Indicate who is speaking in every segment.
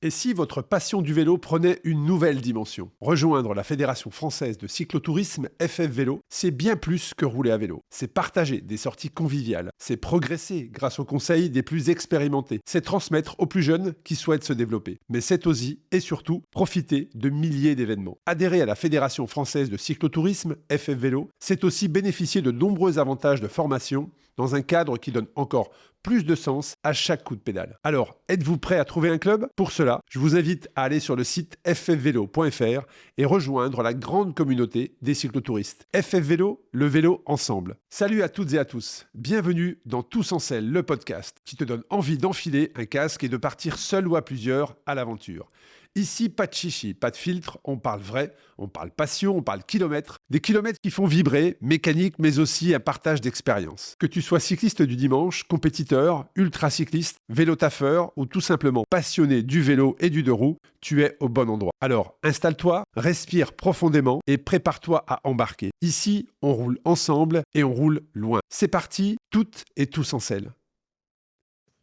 Speaker 1: Et si votre passion du vélo prenait une nouvelle dimension? Rejoindre la Fédération française de cyclotourisme FF Vélo, c'est bien plus que rouler à vélo. C'est partager des sorties conviviales, c'est progresser grâce aux conseils des plus expérimentés, c'est transmettre aux plus jeunes qui souhaitent se développer. Mais c'est aussi et surtout profiter de milliers d'événements. Adhérer à la Fédération française de cyclotourisme FF Vélo, c'est aussi bénéficier de nombreux avantages de formation dans un cadre qui donne encore plus de sens à chaque coup de pédale. Alors, êtes-vous prêt à trouver un club? Pour cela, je vous invite à aller sur le site ffvélo.fr et rejoindre la grande communauté des cyclotouristes. FF Vélo, le vélo ensemble. Salut à toutes et à tous. Bienvenue dans Tous en selle, le podcast qui te donne envie d'enfiler un casque et de partir seul ou à plusieurs à l'aventure. Ici, pas de chichi, pas de filtre, on parle vrai, on parle passion, on parle kilomètres. Des kilomètres qui font vibrer, mécanique, mais aussi un partage d'expérience. Que tu sois cycliste du dimanche, compétiteur, ultra-cycliste, vélo-taffeur ou tout simplement passionné du vélo et du deux roues, tu es au bon endroit. Alors, installe-toi, respire profondément et prépare-toi à embarquer. Ici, on roule ensemble et on roule loin. C'est parti, toutes et tous en selle.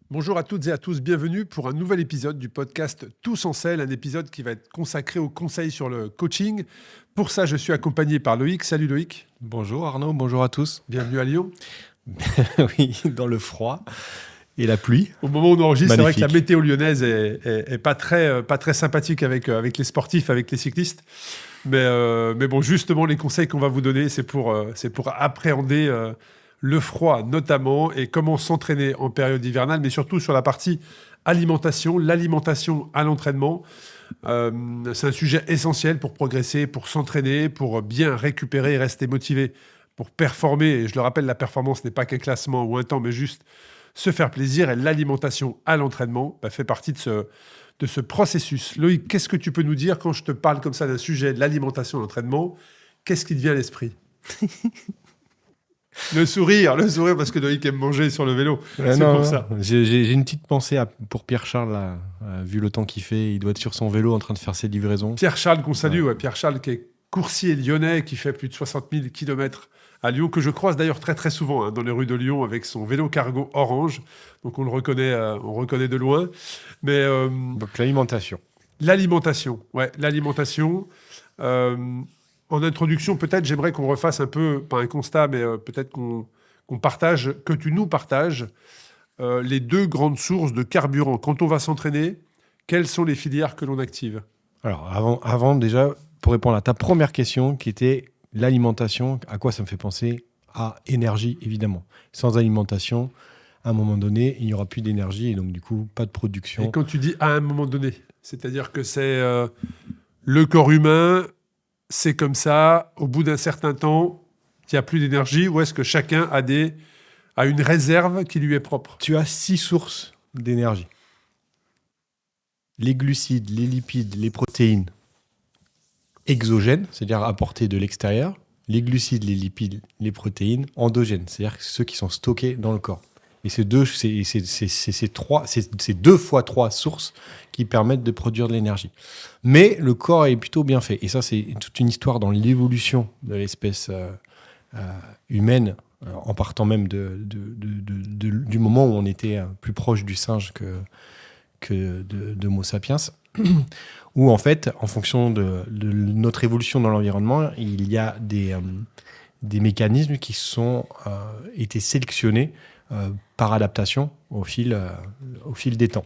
Speaker 1: Bonjour à toutes et à tous, bienvenue pour un nouvel épisode du podcast Tous en selle, un épisode qui va être consacré aux conseils sur le coaching. Pour ça, je suis accompagné par Loïc. Salut Loïc.
Speaker 2: Bonjour Arnaud, bonjour à tous.
Speaker 1: Bienvenue à Lyon.
Speaker 2: Oui, dans le froid et la pluie.
Speaker 1: Au moment où on enregistre, c'est vrai que
Speaker 2: Magnifique.
Speaker 1: la météo lyonnaise est pas très sympathique avec les sportifs, avec les cyclistes. Mais bon, justement, les conseils qu'on va vous donner, c'est pour appréhender le froid notamment et comment s'entraîner en période hivernale, mais surtout sur la partie alimentation, l'alimentation à l'entraînement. C'est un sujet essentiel pour progresser, pour s'entraîner, pour bien récupérer et rester motivé, pour performer. Et je le rappelle, la performance n'est pas qu'un classement ou un temps, mais juste se faire plaisir. Et l'alimentation à l'entraînement fait partie de ce processus. Loïc, qu'est-ce que tu peux nous dire quand je te parle comme ça d'un sujet de l'alimentation à l'entraînement? Qu'est-ce qui te vient à l'esprit? Le sourire, parce que Loïc aime manger sur le vélo. C'est pour ça.
Speaker 2: J'ai une petite pensée pour Pierre-Charles, là, vu le temps qu'il fait. Il doit être sur son vélo en train de faire ses livraisons.
Speaker 1: Pierre-Charles qu'on salue, Pierre-Charles qui est coursier lyonnais, qui fait plus de 60 000 km à Lyon, que je croise d'ailleurs très très souvent dans les rues de Lyon avec son vélo cargo orange. Donc on le reconnaît, de loin. Mais
Speaker 2: Donc l'alimentation.
Speaker 1: L'alimentation. En introduction, peut-être, j'aimerais qu'on refasse un peu, pas un constat, mais peut-être qu'on partage, que tu nous partages les deux grandes sources de carburant. Quand on va s'entraîner, quelles sont les filières que l'on active?
Speaker 2: Alors, avant déjà, pour répondre à ta première question, qui était l'alimentation, à quoi ça me fait penser? À énergie, évidemment. Sans alimentation, à un moment donné, il n'y aura plus d'énergie et donc, du coup, pas de production.
Speaker 1: Et quand tu dis à un moment donné, c'est-à-dire que c'est le corps humain... C'est comme ça, au bout d'un certain temps, il n'y a plus d'énergie, ou est-ce que chacun a une réserve qui lui est propre?
Speaker 2: Tu as 6 sources d'énergie. Les glucides, les lipides, les protéines exogènes, c'est-à-dire apportées de l'extérieur. Les glucides, les lipides, les protéines endogènes, c'est-à-dire ceux qui sont stockés dans le corps. Et c'est 2 fois 3 sources qui permettent de produire de l'énergie. Mais le corps est plutôt bien fait. Et ça, c'est toute une histoire dans l'évolution de l'espèce humaine, en partant même du moment où on était plus proche du singe que de Homo sapiens, où en fait, en fonction de notre évolution dans l'environnement, il y a des mécanismes qui sont été sélectionnés par adaptation au fil des temps.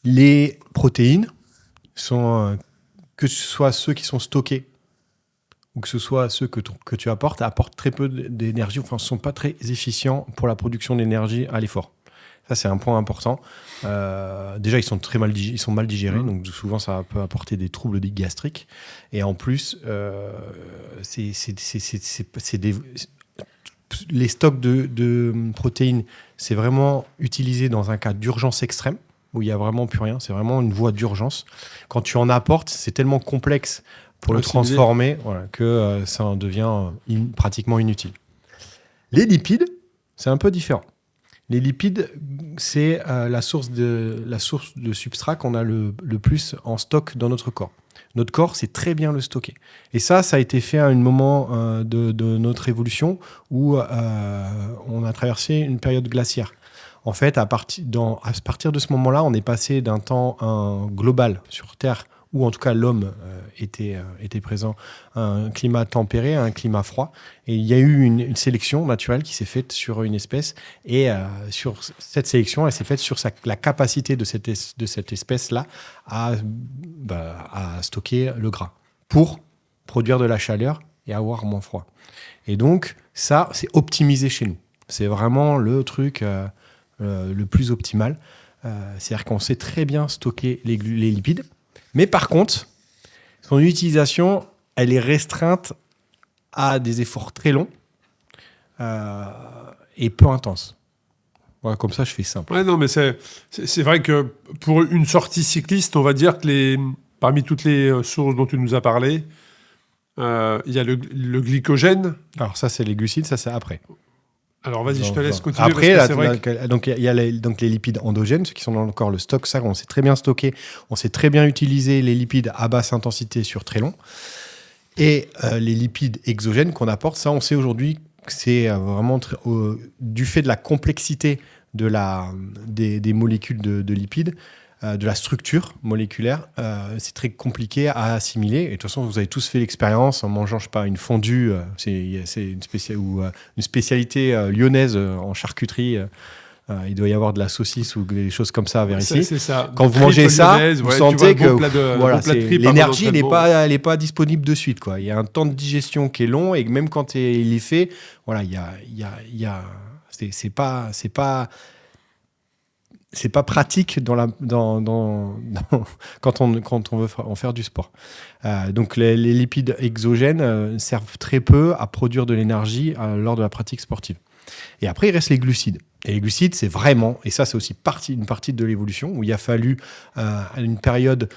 Speaker 2: Les protéines sont, que ce soit ceux qui sont stockés ou que ce soit ceux que tu apportent très peu d'énergie, enfin ne sont pas très efficients pour la production d'énergie à l'effort. Ça, c'est un point important. Déjà, ils sont mal digérés, donc souvent, ça peut apporter des troubles gastriques. Et en plus, les stocks de protéines, c'est vraiment utilisé dans un cas d'urgence extrême, où il n'y a vraiment plus rien. C'est vraiment une voie d'urgence. Quand tu en apportes, c'est tellement complexe pour le transformer que ça en devient pratiquement inutile. Les lipides, c'est un peu différent. Les lipides, c'est la source de substrat qu'on a le plus en stock dans notre corps. Notre corps sait très bien le stocker. Et ça a été fait à un moment de notre évolution où on a traversé une période glaciaire. En fait, à partir de ce moment-là, on est passé d'un temps global sur Terre, où en tout cas l'homme était présent, un climat tempéré, un climat froid. Et il y a eu une sélection naturelle qui s'est faite sur une espèce. Et sur cette sélection, elle s'est faite sur la capacité de cette espèce-là à stocker le gras pour produire de la chaleur et avoir moins froid. Et donc, ça, c'est optimisé chez nous. C'est vraiment le truc le plus optimal. C'est-à-dire qu'on sait très bien stocker les lipides. Mais par contre, son utilisation, elle est restreinte à des efforts très longs et peu intenses. Voilà, comme ça, je fais simple.
Speaker 1: Ouais, non, mais c'est vrai que pour une sortie cycliste, on va dire que parmi toutes les sources dont tu nous as parlé, il y a le glycogène.
Speaker 2: Alors ça, c'est les glucides, ça, c'est après.
Speaker 1: Alors vas-y, je te laisse continuer.
Speaker 2: Après, donc il y a les lipides endogènes, ceux qui sont dans le corps, le stock, ça, on sait très bien stocker, on sait très bien utiliser les lipides à basse intensité sur très long. Et les lipides exogènes qu'on apporte, ça, on sait aujourd'hui que c'est vraiment du fait de la complexité des molécules de lipides, de la structure moléculaire, c'est très compliqué à assimiler. Et de toute façon, vous avez tous fait l'expérience en mangeant, je sais pas, une fondue, c'est une spécialité lyonnaise en charcuterie. Il doit y avoir de la saucisse ou des choses comme ça vers ici.
Speaker 1: C'est ça.
Speaker 2: Quand vous mangez ça, vous sentez que l'énergie n'est pas disponible de suite, quoi. Il y a un temps de digestion qui est long et même quand il est fait, voilà, c'est pas pratique quand on veut en faire du sport. Donc les lipides exogènes servent très peu à produire de l'énergie lors de la pratique sportive. Et après, il reste les glucides. Et les glucides, c'est vraiment, et ça c'est aussi une partie de l'évolution, où il a fallu une période,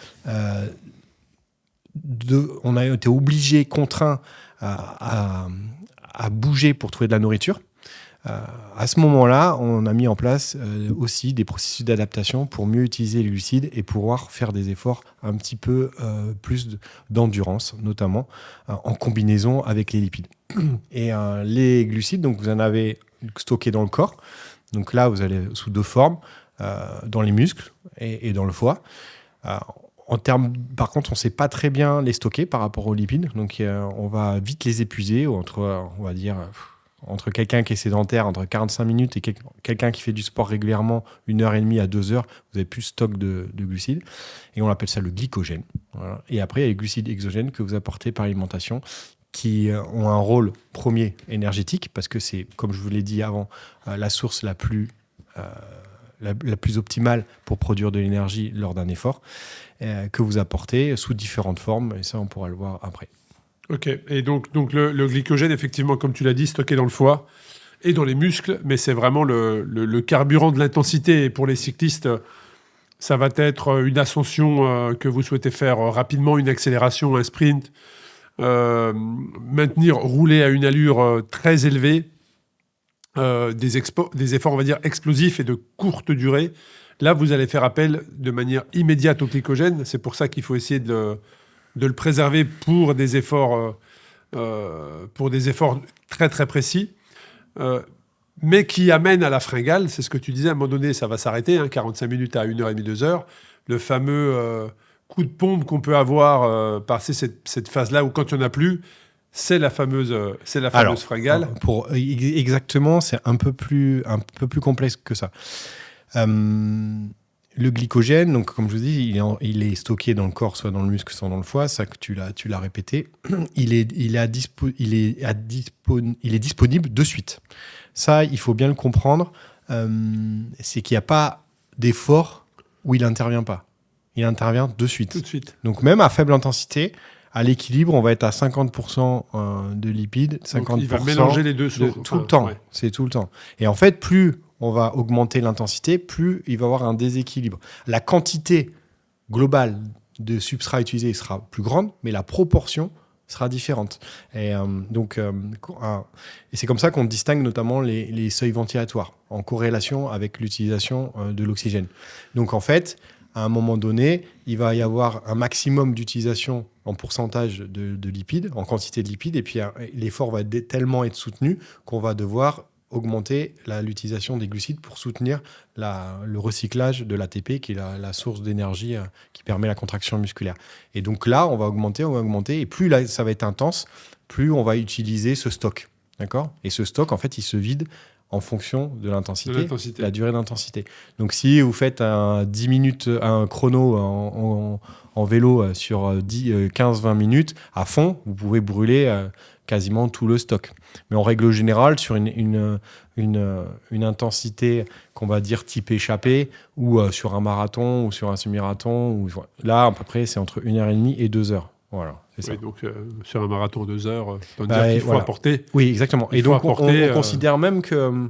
Speaker 2: on a été obligé, contraint à bouger pour trouver de la nourriture. À ce moment-là, on a mis en place aussi des processus d'adaptation pour mieux utiliser les glucides et pouvoir faire des efforts un petit peu plus d'endurance, notamment en combinaison avec les lipides. Et les glucides, donc vous en avez stocké dans le corps. Donc là, vous allez sous deux formes, dans les muscles et dans le foie. Par contre, on ne sait pas très bien les stocker par rapport aux lipides. Donc on va vite les épuiser, entre quelqu'un qui est sédentaire, entre 45 minutes et quelqu'un qui fait du sport régulièrement, 1h30 à 2 heures, vous avez plus de stock de glucides. Et on appelle ça le glycogène. Voilà. Et après, il y a les glucides exogènes que vous apportez par alimentation qui ont un rôle premier énergétique parce que c'est, comme je vous l'ai dit avant, la source la plus optimale pour produire de l'énergie lors d'un effort que vous apportez sous différentes formes. Et ça, on pourra le voir après.
Speaker 1: Ok, et donc le glycogène, effectivement, comme tu l'as dit, stocké dans le foie et dans les muscles, mais c'est vraiment le carburant de l'intensité. Et pour les cyclistes, ça va être une ascension que vous souhaitez faire rapidement, une accélération, un sprint, rouler à une allure très élevée, des efforts, on va dire, explosifs et de courte durée. Là, vous allez faire appel de manière immédiate au glycogène. C'est pour ça qu'il faut essayer de le préserver pour des efforts très très précis, mais qui amènent à la fringale. C'est ce que tu disais, à un moment donné, ça va s'arrêter, 45 minutes à 1h30, 2 heures. Le fameux coup de pompe qu'on peut avoir passer cette phase-là où quand il n'y en a plus, c'est la fameuse fringale.
Speaker 2: Exactement, c'est un peu plus complexe que ça. Le glycogène, donc comme je vous dis, il est stocké dans le corps, soit dans le muscle, soit dans le foie. Ça que tu l'as répété. Il est disponible de suite. Ça, il faut bien le comprendre. C'est qu'il n'y a pas d'effort où il n'intervient pas. Il intervient de suite.
Speaker 1: Tout de suite.
Speaker 2: Donc même à faible intensité, à l'équilibre, on va être à 50% de lipides, 50%. Donc
Speaker 1: il va mélanger les deux
Speaker 2: tout le temps. Ouais. C'est tout le temps. Et en fait, plus on va augmenter l'intensité, plus il va y avoir un déséquilibre. La quantité globale de substrat utilisé sera plus grande, mais la proportion sera différente. Et c'est comme ça qu'on distingue notamment les seuils ventilatoires en corrélation avec l'utilisation de l'oxygène. Donc en fait, à un moment donné, il va y avoir un maximum d'utilisation en pourcentage de lipides, en quantité de lipides, et puis l'effort va tellement être soutenu qu'on va devoir augmenter l'utilisation des glucides pour soutenir le recyclage de l'ATP, qui est la source d'énergie qui permet la contraction musculaire. Et donc là, on va augmenter, et plus là, ça va être intense, plus on va utiliser ce stock. D'accord ? Et ce stock, en fait, il se vide en fonction de l'intensité, la durée d'intensité. Donc, si vous faites 10 minutes, un chrono en vélo sur 15-20 minutes à fond, vous pouvez brûler quasiment tout le stock. Mais en règle générale, sur une intensité qu'on va dire type échappée, ou sur un marathon, ou sur un semi-marathon, là, à peu près, c'est entre 1h30 et 2 heures. Voilà, c'est ça.
Speaker 1: Oui, donc sur un marathon 2 heures, on peut dire qu'il faut apporter.
Speaker 2: Oui, exactement. Et donc, on considère même que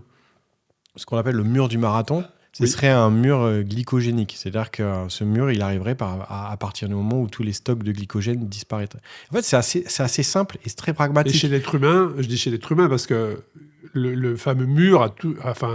Speaker 2: ce qu'on appelle le mur du marathon, ce serait un mur glycogénique. C'est-à-dire que ce mur, il arriverait à partir du moment où tous les stocks de glycogène disparaîtraient. En fait, c'est assez simple et c'est très pragmatique.
Speaker 1: Et chez l'être humain, je dis chez l'être humain parce que le fameux mur,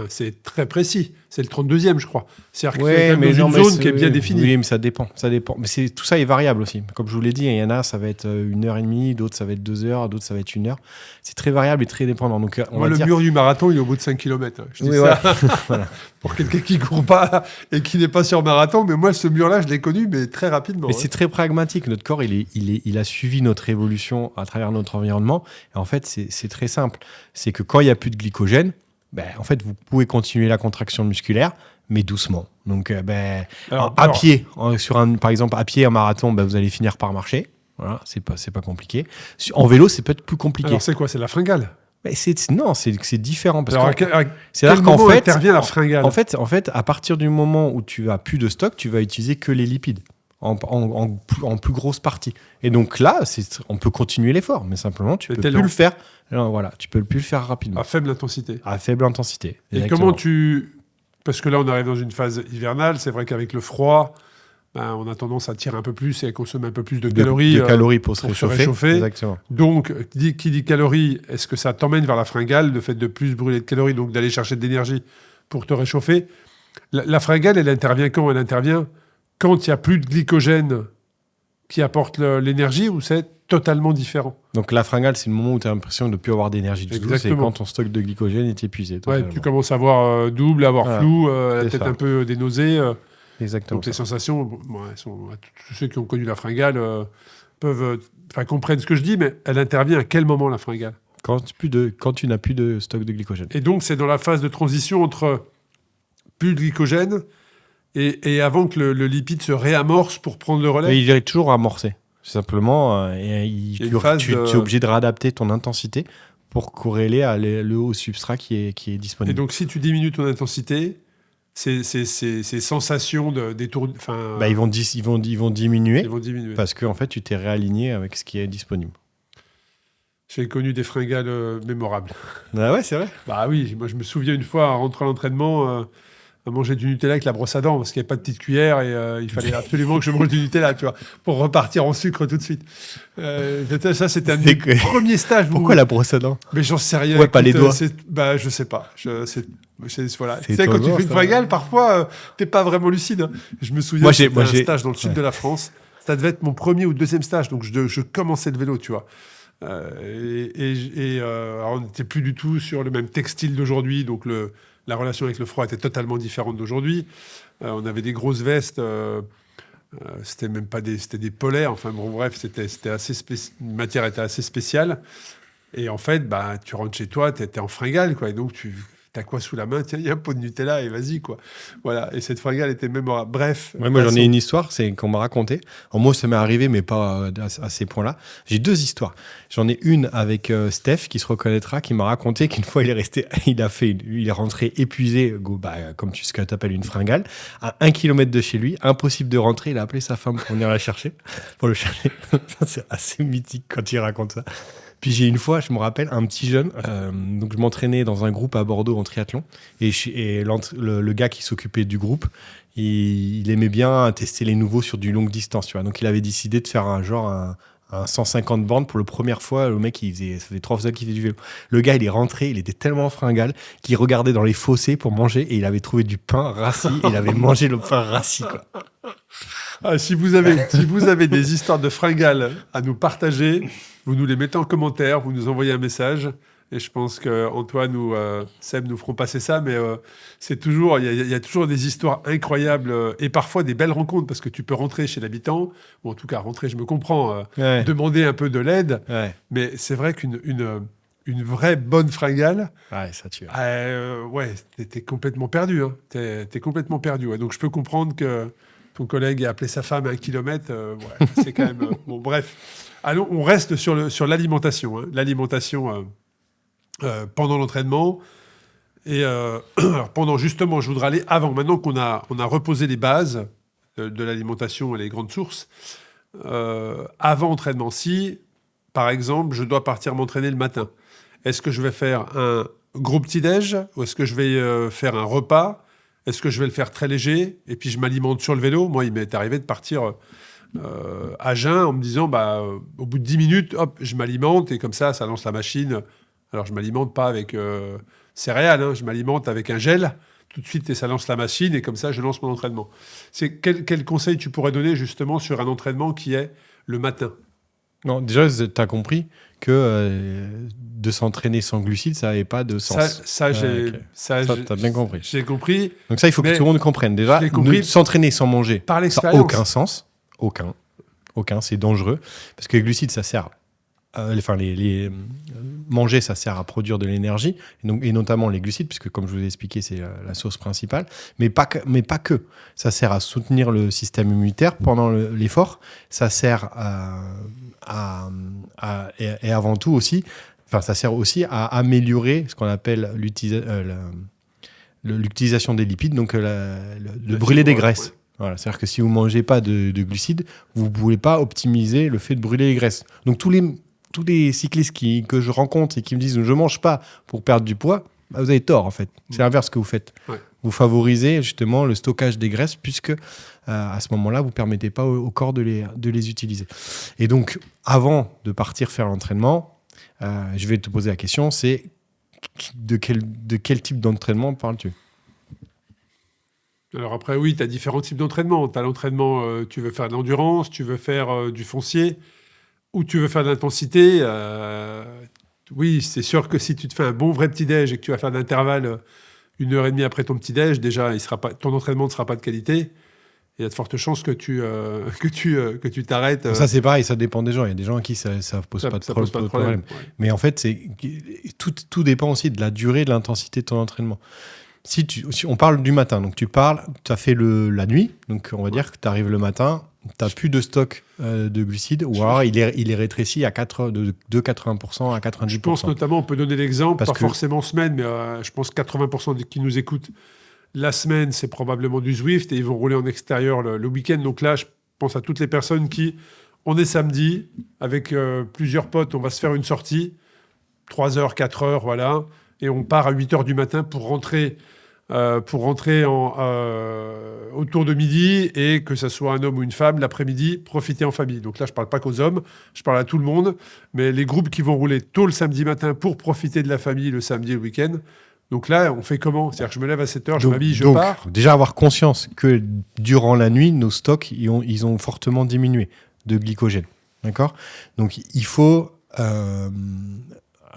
Speaker 1: c'est très précis. C'est le 32e, je crois. C'est-à-dire que c'est dans une zone qui est bien définie.
Speaker 2: Oui, mais ça dépend. Mais tout ça est variable aussi. Comme je vous l'ai dit, il y en a, ça va être 1h30, d'autres, ça va être 2 heures, d'autres, ça va être 1 heure. C'est très variable et très dépendant. Donc,
Speaker 1: le mur du marathon, il est au bout de 5 km. Je dis ça voilà. Pour quelqu'un qui ne court pas et qui n'est pas sur marathon. Mais moi, ce mur-là, je l'ai connu, mais très rapidement.
Speaker 2: Mais c'est très pragmatique. Notre corps, il a suivi notre évolution à travers notre environnement. Et en fait, c'est très simple. C'est que quand il n'y a plus de glycogène, en fait, vous pouvez continuer la contraction musculaire, mais doucement. Donc, à pied, par exemple, à pied, un marathon, vous allez finir par marcher. Voilà, c'est pas compliqué. En vélo, c'est peut-être plus compliqué.
Speaker 1: Alors, c'est quoi ? C'est la fringale ?
Speaker 2: Non, c'est différent. Parce
Speaker 1: alors,
Speaker 2: c'est à quel moment
Speaker 1: intervient la fringale ?
Speaker 2: En fait, à partir du moment où tu as plus de stock, tu vas utiliser que les lipides. En plus grosse partie. Et donc là, on peut continuer l'effort, mais simplement, tu peux plus le faire. Voilà, tu peux plus le faire rapidement.
Speaker 1: À faible intensité.
Speaker 2: À faible intensité.
Speaker 1: Et
Speaker 2: exactement.
Speaker 1: comment parce que là, on arrive dans une phase hivernale, c'est vrai qu'avec le froid, on a tendance à tirer un peu plus et à consommer un peu plus de calories.
Speaker 2: De calories pour se réchauffer.
Speaker 1: Exactement. Donc, qui dit calories, est-ce que ça t'emmène vers la fringale, le fait de plus brûler de calories, donc d'aller chercher de l'énergie pour te réchauffer ? La fringale, elle intervient quand ? Elle intervient quand il n'y a plus de glycogène qui apporte l'énergie, ou c'est totalement différent ?
Speaker 2: Donc la fringale, c'est le moment où tu as l'impression de ne plus avoir d'énergie du tout. C'est quand ton stock de glycogène est épuisé.
Speaker 1: Ouais, tu commences à avoir double, à avoir flou, la tête un peu des nausées.
Speaker 2: Exactement.
Speaker 1: Donc les sensations, tous ceux qui ont connu la fringale comprennent ce que je dis, mais elle intervient à quel moment, la fringale ?
Speaker 2: Quand tu n'as plus de stock de glycogène.
Speaker 1: Et donc c'est dans la phase de transition entre plus de glycogène et avant que le lipide se réamorce pour prendre le relais.
Speaker 2: Mais il est toujours amorcé. Simplement, tu es obligé de réadapter ton intensité pour corréler le haut substrat qui est disponible.
Speaker 1: Et donc, si tu diminues ton intensité, ces sensations d'étourdissement...
Speaker 2: Ils vont diminuer.
Speaker 1: Ils vont diminuer.
Speaker 2: Parce que en fait, tu t'es réaligné avec ce qui est disponible.
Speaker 1: J'ai connu des fringales mémorables.
Speaker 2: Ah ouais, c'est vrai ?
Speaker 1: Bah oui, moi je me souviens une fois, en rentrant à l'entraînement... à manger du Nutella avec la brosse à dents parce qu'il n'y avait pas de petite cuillère et il fallait absolument que je mange du Nutella, tu vois, pour repartir en sucre tout de suite. Ça, c'était un des premiers stages.
Speaker 2: Pourquoi la brosse à dents ?
Speaker 1: Mais j'en sais rien.
Speaker 2: Ouais, pas les doigts.
Speaker 1: Je sais pas. Voilà. Tu sais,
Speaker 2: étonnant,
Speaker 1: quand tu fais une fringale, parfois, t'es pas vraiment lucide. Hein. Je me souviens, c'était un stage dans le sud de la France. Ça devait être mon premier ou deuxième stage, donc je commençais le vélo, tu vois. Alors on n'était plus du tout sur le même textile d'aujourd'hui, donc la relation avec le froid était totalement différente d'aujourd'hui. On avait des grosses vestes, c'était même pas c'était des polaires. Enfin bon, bref, c'était assez une matière était assez spéciale. Et en fait, tu rentres chez toi, t'es en fringale, quoi. Et donc t'as quoi sous la main ? Tiens, il y a un pot de Nutella et vas-y, quoi. Voilà. Et cette fringale était mémorable. Bref.
Speaker 2: Ouais, moi, j'en ai une histoire, c'est qu'on m'a raconté. Alors, moi, ça m'est arrivé, mais pas à ces points-là. J'ai 2 histoires. J'en ai une avec Steph, qui se reconnaîtra, qui m'a raconté qu'une fois, il est rentré épuisé, comme ce que tu appelles une fringale, à 1 kilomètre de chez lui. Impossible de rentrer. Il a appelé sa femme pour venir la chercher, pour le chercher. C'est assez mythique quand il raconte ça. Puis j'ai une fois, je me rappelle, un petit jeune, donc je m'entraînais dans un groupe à Bordeaux en triathlon, et le gars qui s'occupait du groupe, il aimait bien tester les nouveaux sur du longue distance, tu vois. Donc il avait décidé de faire un 150 bornes pour la première fois. Le mec, ça faisait 3 fois qu'il faisait du vélo. Le gars, il est rentré, il était tellement fringale qu'il regardait dans les fossés pour manger, et il avait trouvé du pain rassis, et il avait mangé le pain rassis, quoi.
Speaker 1: Si vous avez des histoires de fringales à nous partager, vous nous les mettez en commentaire, vous nous envoyez un message. Et je pense qu'Antoine ou Seb nous feront passer ça, mais c'est toujours, il y a toujours des histoires incroyables et parfois des belles rencontres parce que tu peux rentrer chez l'habitant, ou en tout cas rentrer, je me comprends,
Speaker 2: Ouais.
Speaker 1: demander un peu de l'aide,
Speaker 2: Ouais.
Speaker 1: mais c'est vrai une vraie bonne fringale,
Speaker 2: Ouais, ça tue.
Speaker 1: ouais, t'es complètement perdu. Hein. T'es complètement perdu. Ouais. Donc je peux comprendre que ton collègue ait appelé sa femme à 1 kilomètre. Ouais, c'est quand même. Bon, bref. Allons, on reste sur l'alimentation. Hein. L'alimentation pendant l'entraînement. Et alors pendant, justement, je voudrais aller avant. Maintenant on a reposé les bases de l'alimentation et les grandes sources. Avant entraînement, si, par exemple, je dois partir m'entraîner le matin, est-ce que je vais faire un gros petit-déj ou est-ce que je vais faire un repas? Est-ce que je vais le faire très léger et puis je m'alimente sur le vélo? Moi, il m'est arrivé de partir à jeun en me disant, au bout de 10 minutes, hop, je m'alimente et comme ça lance la machine. Alors, je m'alimente pas avec céréales, hein, je m'alimente avec un gel tout de suite et ça lance la machine et comme ça, je lance mon entraînement. Quel conseil tu pourrais donner justement sur un entraînement qui est le matin?
Speaker 2: Non, déjà, tu as compris que de s'entraîner sans glucides, ça n'avait pas de sens.
Speaker 1: Ça,
Speaker 2: tu as bien compris.
Speaker 1: J'ai compris.
Speaker 2: Donc ça, il faut que tout le monde comprenne. Déjà, s'entraîner sans manger,
Speaker 1: par
Speaker 2: ça n'a aucun sens. Aucun, c'est dangereux. Parce que les glucides, ça sert... manger, ça sert à produire de l'énergie, et notamment les glucides, puisque comme je vous ai expliqué, c'est la source principale, mais pas que. Ça sert à soutenir le système immunitaire pendant l'effort, ça sert et avant tout aussi, ça sert aussi à améliorer ce qu'on appelle l'utilisation des lipides, donc le brûler des graisses. Ouais. Voilà, c'est-à-dire que si vous ne mangez pas de glucides, vous ne pouvez pas optimiser le fait de brûler les graisses. Donc tous les cyclistes que je rencontre et qui me disent « je ne mange pas pour perdre du poids », vous avez tort en fait. C'est l'inverse que vous faites. Ouais. Vous favorisez justement le stockage des graisses puisque à ce moment-là, vous ne permettez pas au corps de les utiliser. Et donc, avant de partir faire l'entraînement, je vais te poser la question, c'est de quel type d'entraînement parles-tu ?
Speaker 1: Alors après, oui, tu as différents types d'entraînement. Tu as l'entraînement, tu veux faire de l'endurance, tu veux faire du foncier, ou tu veux faire de l'intensité. Oui, c'est sûr que si tu te fais un bon vrai petit-déj et que tu vas faire de l'intervalle 1h30 après ton petit-déj, déjà, ton entraînement ne sera pas de qualité. Il y a de fortes chances que tu t'arrêtes.
Speaker 2: Ça, c'est pareil, ça dépend des gens. Il y a des gens à qui ça ne pose pas de problème. Ouais. Mais en fait, tout dépend aussi de la durée et de l'intensité de ton entraînement. Si on parle du matin, donc tu as fait la nuit, donc on va dire que tu arrives le matin, tu n'as plus de stock de glucides, ou alors il est rétréci de 80% à 90%.
Speaker 1: Je pense notamment, on peut donner l'exemple, forcément semaine, mais je pense 80% qui nous écoutent, la semaine, c'est probablement du Zwift, et ils vont rouler en extérieur le week-end. Donc là, je pense à toutes les personnes on est samedi, avec plusieurs potes, on va se faire une sortie, 3 heures, 4 heures, voilà, et on part à 8 heures du matin pour rentrer autour de midi et que ce soit un homme ou une femme, l'après-midi, profiter en famille. Donc là, je ne parle pas qu'aux hommes, je parle à tout le monde, mais les groupes qui vont rouler tôt le samedi matin pour profiter de la famille le samedi et le week-end. Donc là, on fait comment ? C'est-à-dire que je me lève à 7 heures, je m'habille, je pars.
Speaker 2: Déjà avoir conscience que durant la nuit, nos stocks, ils ont fortement diminué de glycogène. D'accord ? Donc il faut...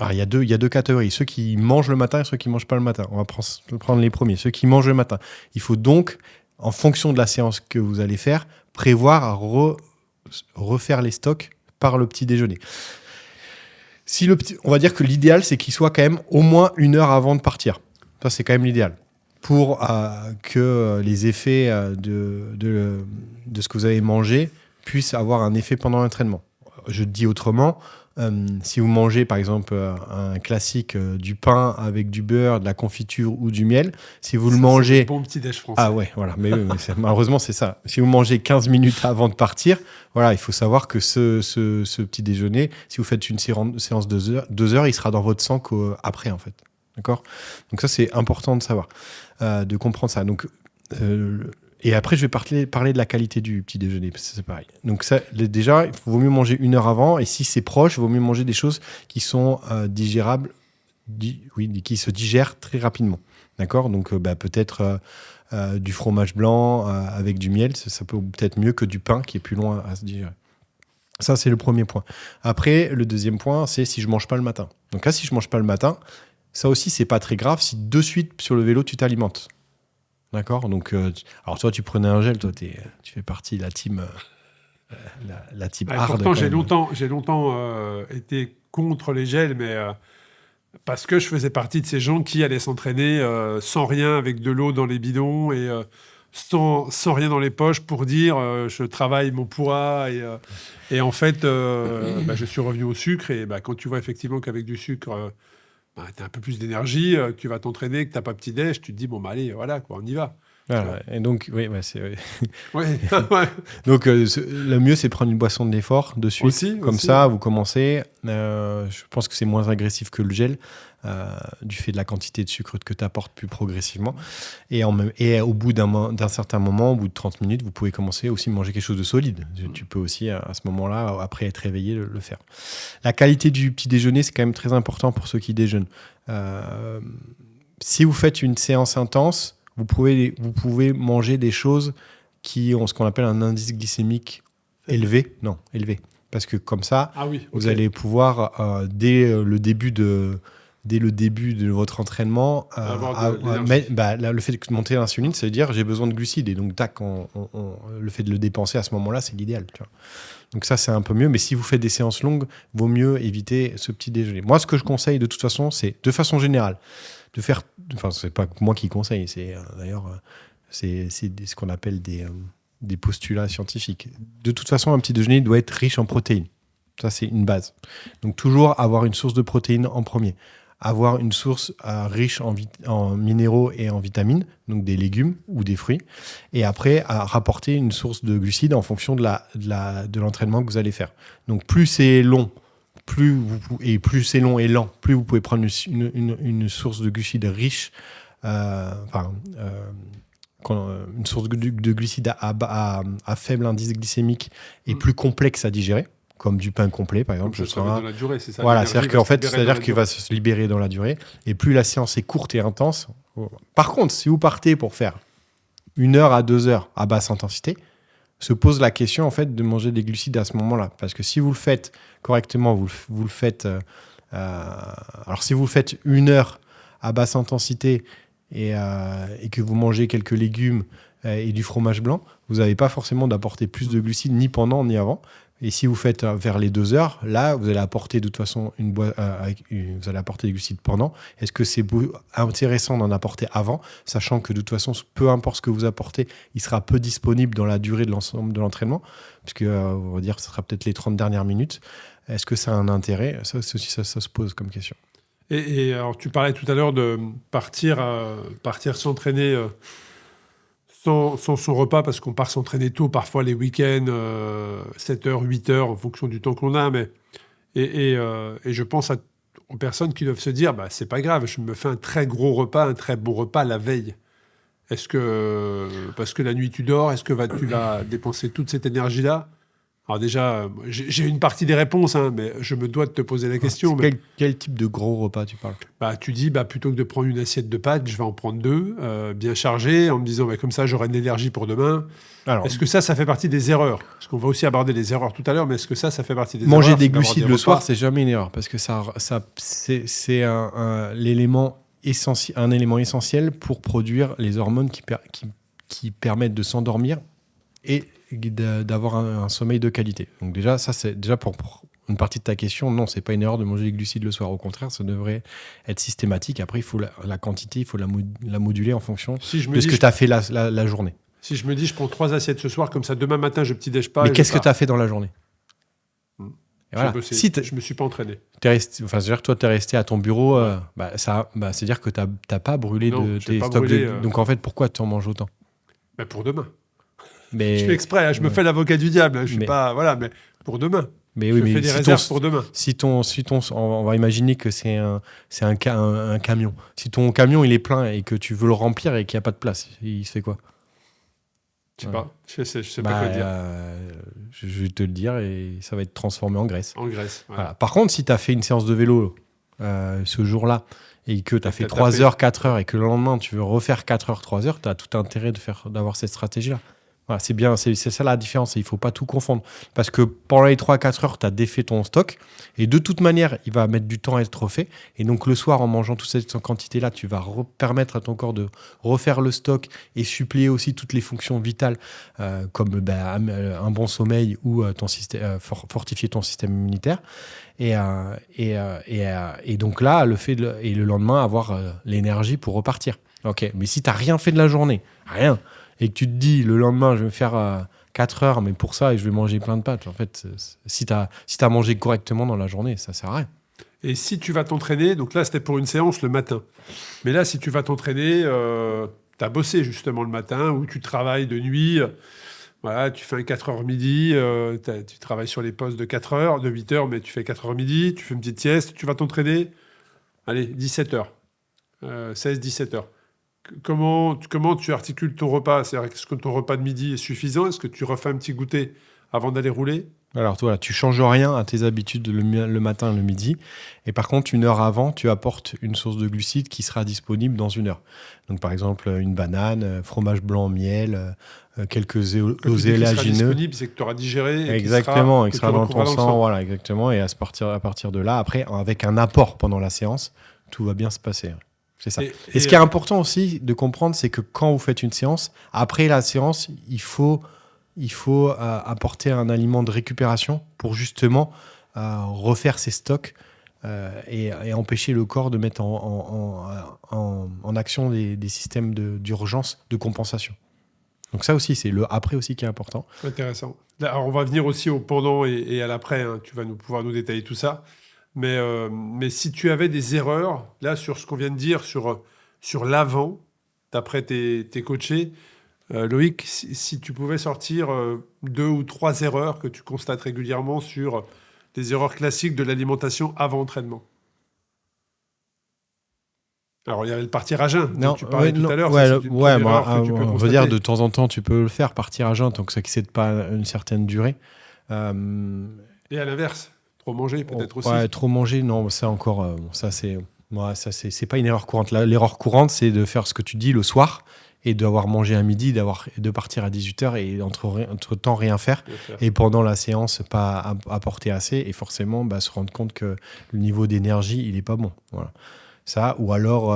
Speaker 2: Alors, il y a deux catégories. Ceux qui mangent le matin et ceux qui ne mangent pas le matin. On va prendre les premiers. Ceux qui mangent le matin. Il faut donc, en fonction de la séance que vous allez faire, prévoir à refaire les stocks par le petit déjeuner. On va dire que l'idéal, c'est qu'il soit quand même au moins 1 heure avant de partir. Ça, c'est quand même l'idéal. Pour que les effets de ce que vous avez mangé puissent avoir un effet pendant l'entraînement. Je dis autrement... si vous mangez par exemple un classique du pain avec du beurre, de la confiture ou du miel, si vous le mangez...
Speaker 1: C'est un bon petit déj français.
Speaker 2: Ah ouais, voilà. Mais malheureusement, c'est ça. Si vous mangez 15 minutes avant de partir, voilà, il faut savoir que ce petit déjeuner, si vous faites une séance de 2 heures, il sera dans votre sang qu'après, en fait. D'accord ? Donc ça, c'est important de savoir, de comprendre ça. Donc... Et après, je vais parler de la qualité du petit déjeuner, parce que c'est pareil. Donc ça, déjà, il vaut mieux manger 1 heure avant, et si c'est proche, il vaut mieux manger des choses qui sont digérables, qui se digèrent très rapidement. D'accord ? Donc peut-être du fromage blanc avec du miel, ça peut être mieux que du pain qui est plus long à se digérer. Ça, c'est le premier point. Après, le deuxième point, c'est si je mange pas le matin. Donc là, si je mange pas le matin, ça aussi, c'est pas très grave si de suite, sur le vélo, tu t'alimentes. D'accord ? Donc, alors toi, tu prenais un gel, toi, tu fais partie de la team, la team hard.
Speaker 1: Pourtant, j'ai longtemps été contre les gels, mais parce que je faisais partie de ces gens qui allaient s'entraîner sans rien, avec de l'eau dans les bidons et sans rien dans les poches pour dire je travaille mon poids. Et en fait, je suis revenu au sucre. Et quand tu vois effectivement qu'avec du sucre, tu as un peu plus d'énergie, que tu vas t'entraîner, que tu n'as pas petit-déj, tu te dis, bon, allez, voilà, quoi, on y va.
Speaker 2: Voilà. Et donc, oui, c'est...
Speaker 1: Ouais.
Speaker 2: Donc, le mieux, c'est prendre une boisson d'effort de suite. Aussi. Ça, vous commencez. Je pense que c'est moins agressif que le gel, du fait de la quantité de sucre que tu apportes plus progressivement. Et au bout d'un certain moment, au bout de 30 minutes, vous pouvez commencer aussi à manger quelque chose de solide. Tu peux aussi, à ce moment-là, après être réveillé, le faire. La qualité du petit déjeuner, c'est quand même très important pour ceux qui déjeunent. Si vous faites une séance intense, vous pouvez manger des choses qui ont ce qu'on appelle un indice glycémique élevé. Parce que comme ça, vous allez pouvoir, dès le début de votre entraînement, le fait de monter l'insuline, ça veut dire j'ai besoin de glucides. Et donc, le fait de le dépenser à ce moment-là, c'est l'idéal. Tu vois. Donc ça, c'est un peu mieux. Mais si vous faites des séances longues, vaut mieux éviter ce petit déjeuner. Moi, ce que je conseille de toute façon, c'est de façon générale, de faire... Enfin, c'est pas moi qui conseille, c'est ce qu'on appelle des postulats scientifiques. De toute façon, un petit déjeuner doit être riche en protéines. Ça, c'est une base. Donc, toujours avoir une source de protéines en premier. Avoir une source riche en minéraux et en vitamines, donc des légumes ou des fruits. Et après, rapporter une source de glucides en fonction de l'entraînement que vous allez faire. Donc, plus c'est long, plus c'est long et lent, plus vous pouvez prendre une source de glucides riche, une source de glucides à faible indice glycémique et plus complexe à digérer, comme du pain complet, par exemple.
Speaker 1: Dans la durée, c'est ça.
Speaker 2: Voilà, c'est-à-dire qu'il va se libérer dans la durée. Et plus la séance est courte et intense. Par contre, si vous partez pour faire 1 heure à 2 heures à basse intensité, se pose la question en fait de manger des glucides à ce moment-là, parce que si vous le faites correctement, vous le faites. Alors si vous le faites 1 heure à basse intensité et que vous mangez quelques légumes et du fromage blanc, vous n'avez pas forcément d'apporter plus de glucides ni pendant ni avant. Et si vous faites vers les 2 heures, là, vous allez apporter de toute façon vous allez apporter des glucides pendant. Est-ce que c'est intéressant d'en apporter avant, sachant que de toute façon, peu importe ce que vous apportez, il sera peu disponible dans la durée de l'ensemble de l'entraînement, puisque on va dire que ce sera peut-être les 30 dernières minutes. Est-ce que ça a un intérêt ? Ça se pose comme question.
Speaker 1: Et alors, tu parlais tout à l'heure de partir s'entraîner sans son repas, parce qu'on part s'entraîner tôt, parfois les week-ends, 7h, 8h, en fonction du temps qu'on a. Et je pense aux personnes qui doivent se dire, c'est pas grave, je me fais un très gros repas, un très bon repas la veille. Est-ce que, parce que la nuit tu dors, est-ce que tu vas dépenser toute cette énergie-là ? Alors déjà, j'ai une partie des réponses, mais je me dois de te poser la question.
Speaker 2: Quel type de gros repas tu parles ?
Speaker 1: Tu dis, plutôt que de prendre une assiette de pâtes, je vais en prendre 2, bien chargées, en me disant, comme ça, j'aurai de l'énergie pour demain. Alors, est-ce que ça fait partie des erreurs ? Parce qu'on va aussi aborder les erreurs tout à l'heure, mais est-ce que ça fait partie des erreurs ?
Speaker 2: Manger des glucides le soir, c'est jamais une erreur, parce que c'est un élément essentiel pour produire les hormones qui permettent de s'endormir et d'avoir un sommeil de qualité. Donc déjà, ça c'est déjà pour une partie de ta question. Non, c'est pas une erreur de manger des glucides le soir. Au contraire, ça devrait être systématique. Après, il faut la quantité, il faut la moduler en fonction de ce que tu as fait la journée.
Speaker 1: Si je me dis, je prends 3 assiettes ce soir, comme ça, demain matin, je petit-déj pas.
Speaker 2: Mais qu'est-ce que tu as fait dans la journée ?
Speaker 1: Voilà. Je me suis pas entraîné.
Speaker 2: C'est-à-dire que toi, tu es resté à ton bureau. C'est-à-dire que tu n'as pas brûlé tes stocks. Donc en fait, pourquoi tu en manges autant ?
Speaker 1: Pour demain. Je fais exprès, je me fais l'avocat du diable. Je suis pas, mais pour demain.
Speaker 2: Mais oui,
Speaker 1: je fais des réserves pour demain.
Speaker 2: On va imaginer que c'est un camion. Si ton camion il est plein et que tu veux le remplir et qu'il n'y a pas de place, il se fait quoi ?
Speaker 1: Je sais pas. Je sais pas quoi dire.
Speaker 2: Je vais te le dire et ça va être transformé en graisse.
Speaker 1: En graisse. Ouais.
Speaker 2: Voilà. Par contre, si tu as fait une séance de vélo ce jour-là et que tu as fait 3 heures, 4 heures et que le lendemain tu veux refaire 4 heures, 3 heures, tu as tout intérêt d'avoir cette stratégie-là. Voilà, c'est bien, c'est ça la différence. Il ne faut pas tout confondre. Parce que pendant les 3-4 heures, tu as défait ton stock. Et de toute manière, il va mettre du temps à être refait. Et donc, le soir, en mangeant toute cette quantité-là, tu vas permettre à ton corps de refaire le stock et suppléer aussi toutes les fonctions vitales, comme un bon sommeil ou fortifier ton système immunitaire. Et donc là, et le lendemain, avoir l'énergie pour repartir. Ok, mais si tu n'as rien fait de la journée, rien, et que tu te dis le lendemain, je vais me faire 4 heures, mais pour ça, et je vais manger plein de pâtes. En fait, si tu as mangé correctement dans la journée, ça sert à rien.
Speaker 1: Et si tu vas t'entraîner, donc là, c'était pour une séance le matin. Mais là, si tu vas t'entraîner, tu as bossé justement le matin, ou tu travailles de nuit. Voilà, tu fais un 4 heures midi, tu travailles sur les postes de 4 heures, de 8 heures, mais tu fais 4 heures midi, tu fais une petite sieste, tu vas t'entraîner, allez, 17 heures, 16-17 heures. Comment tu articules ton repas? C'est-à-dire, est-ce que ton repas de midi est suffisant? Est-ce que tu refais un petit goûter avant d'aller rouler?
Speaker 2: Alors, voilà, tu changes rien à tes habitudes le matin, le midi. Et par contre, 1 heure avant, tu apportes une source de glucides qui sera disponible dans 1 heure. Donc, par exemple, une banane, fromage blanc, miel, quelques oléagineux.
Speaker 1: Disponible, c'est que tu auras digéré.
Speaker 2: Exactement, qui sera dans ton sang. Voilà, exactement. Et à partir de là, après, avec un apport pendant la séance, tout va bien se passer. C'est ça. Et ce qui est important aussi de comprendre, c'est que quand vous faites une séance, après la séance, il faut apporter un aliment de récupération pour justement refaire ses stocks et empêcher le corps de mettre en action des systèmes d'urgence, de compensation. Donc ça aussi, c'est le après aussi qui est important.
Speaker 1: Intéressant. Alors on va venir aussi au pendant et à l'après. Hein. Tu vas pouvoir nous détailler tout ça. Mais si tu avais des erreurs, là, sur ce qu'on vient de dire, sur l'avant, d'après tes coachés, Loïc, si tu pouvais sortir 2 ou 3 erreurs que tu constates régulièrement sur des erreurs classiques de l'alimentation avant entraînement. Alors, il y avait le partir à jeun, dont tu parlais tout à l'heure.
Speaker 2: On veut dire de temps en temps, tu peux le faire, partir à jeun, tant que ça n'excède pas une certaine durée.
Speaker 1: Et à l'inverse, trop manger peut-être aussi.
Speaker 2: Ouais, trop manger, non, ça encore, c'est pas une erreur courante. L'erreur courante, c'est de faire ce que tu dis le soir et d'avoir mangé à midi, de partir à 18h et entre-temps rien faire. Et pendant la séance, pas apporter assez et forcément se rendre compte que le niveau d'énergie, il n'est pas bon. Voilà. Ça, ou alors,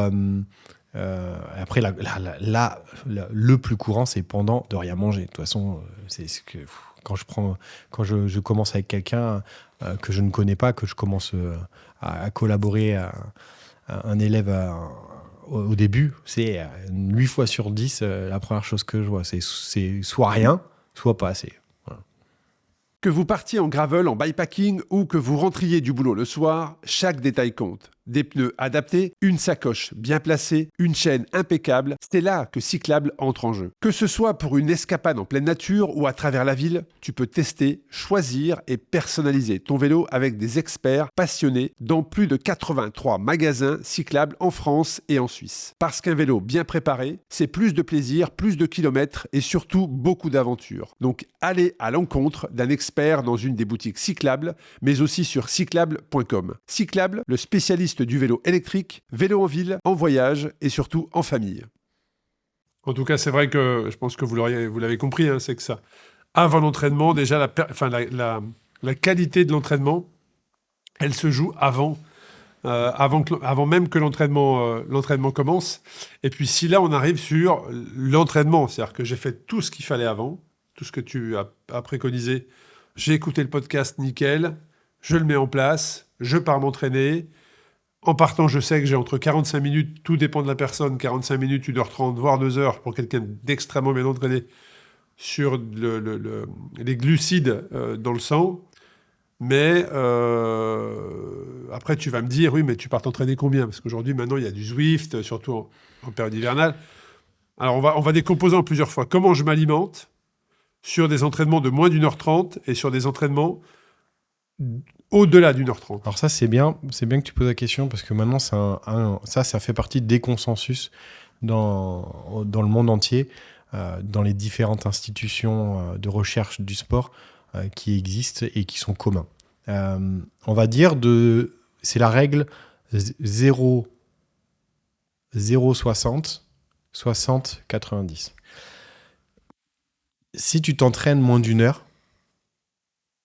Speaker 2: après, le plus courant, c'est pendant de rien manger. De toute façon, c'est ce que... Quand je commence avec quelqu'un que je ne connais pas, que je commence à collaborer à un élève au début, c'est 8 fois sur 10, la première chose que je vois, c'est soit rien, soit pas assez. Voilà.
Speaker 1: Que vous partiez en gravel, en bikepacking ou que vous rentriez du boulot le soir, chaque détail compte. Des pneus adaptés, une sacoche bien placée, une chaîne impeccable, c'est là que Cyclable entre en jeu. Que ce soit pour une escapade en pleine nature ou à travers la ville, tu peux tester, choisir et personnaliser ton vélo avec des experts passionnés dans plus de 83 magasins cyclables en France et en Suisse. Parce qu'un vélo bien préparé, c'est plus de plaisir, plus de kilomètres et surtout beaucoup d'aventures. Donc allez à l'encontre d'un expert dans une des boutiques Cyclable, mais aussi sur cyclable.com. Cyclable, le spécialiste du vélo électrique, vélo en ville, en voyage et surtout en famille. En tout cas, c'est vrai que je pense que vous l'avez compris, hein, c'est que ça. Avant l'entraînement, déjà, la qualité de l'entraînement, elle se joue avant même que l'entraînement commence. Et puis si là, on arrive sur l'entraînement, c'est-à-dire que j'ai fait tout ce qu'il fallait avant, tout ce que tu as préconisé, j'ai écouté le podcast nickel, je le mets en place, je pars m'entraîner. En partant, je sais que j'ai entre 45 minutes, tout dépend de la personne, 45 minutes, 1h30, voire 2 heures pour quelqu'un d'extrêmement bien entraîné sur les glucides dans le sang. Mais après, tu vas me dire, oui, mais tu pars t'entraîner combien? Parce qu'aujourd'hui, maintenant, il y a du Zwift, surtout en période hivernale. Alors, on va décomposer en plusieurs fois. Comment je m'alimente sur des entraînements de moins d'1h30 et sur des entraînements au-delà d'1h30.
Speaker 2: Alors ça, c'est bien que tu poses la question parce que maintenant, ça fait partie des consensus dans le monde entier, dans les différentes institutions de recherche du sport qui existent et qui sont communs. On va dire c'est la règle 0,60, 60, 90. si tu t'entraînes moins d'une heure,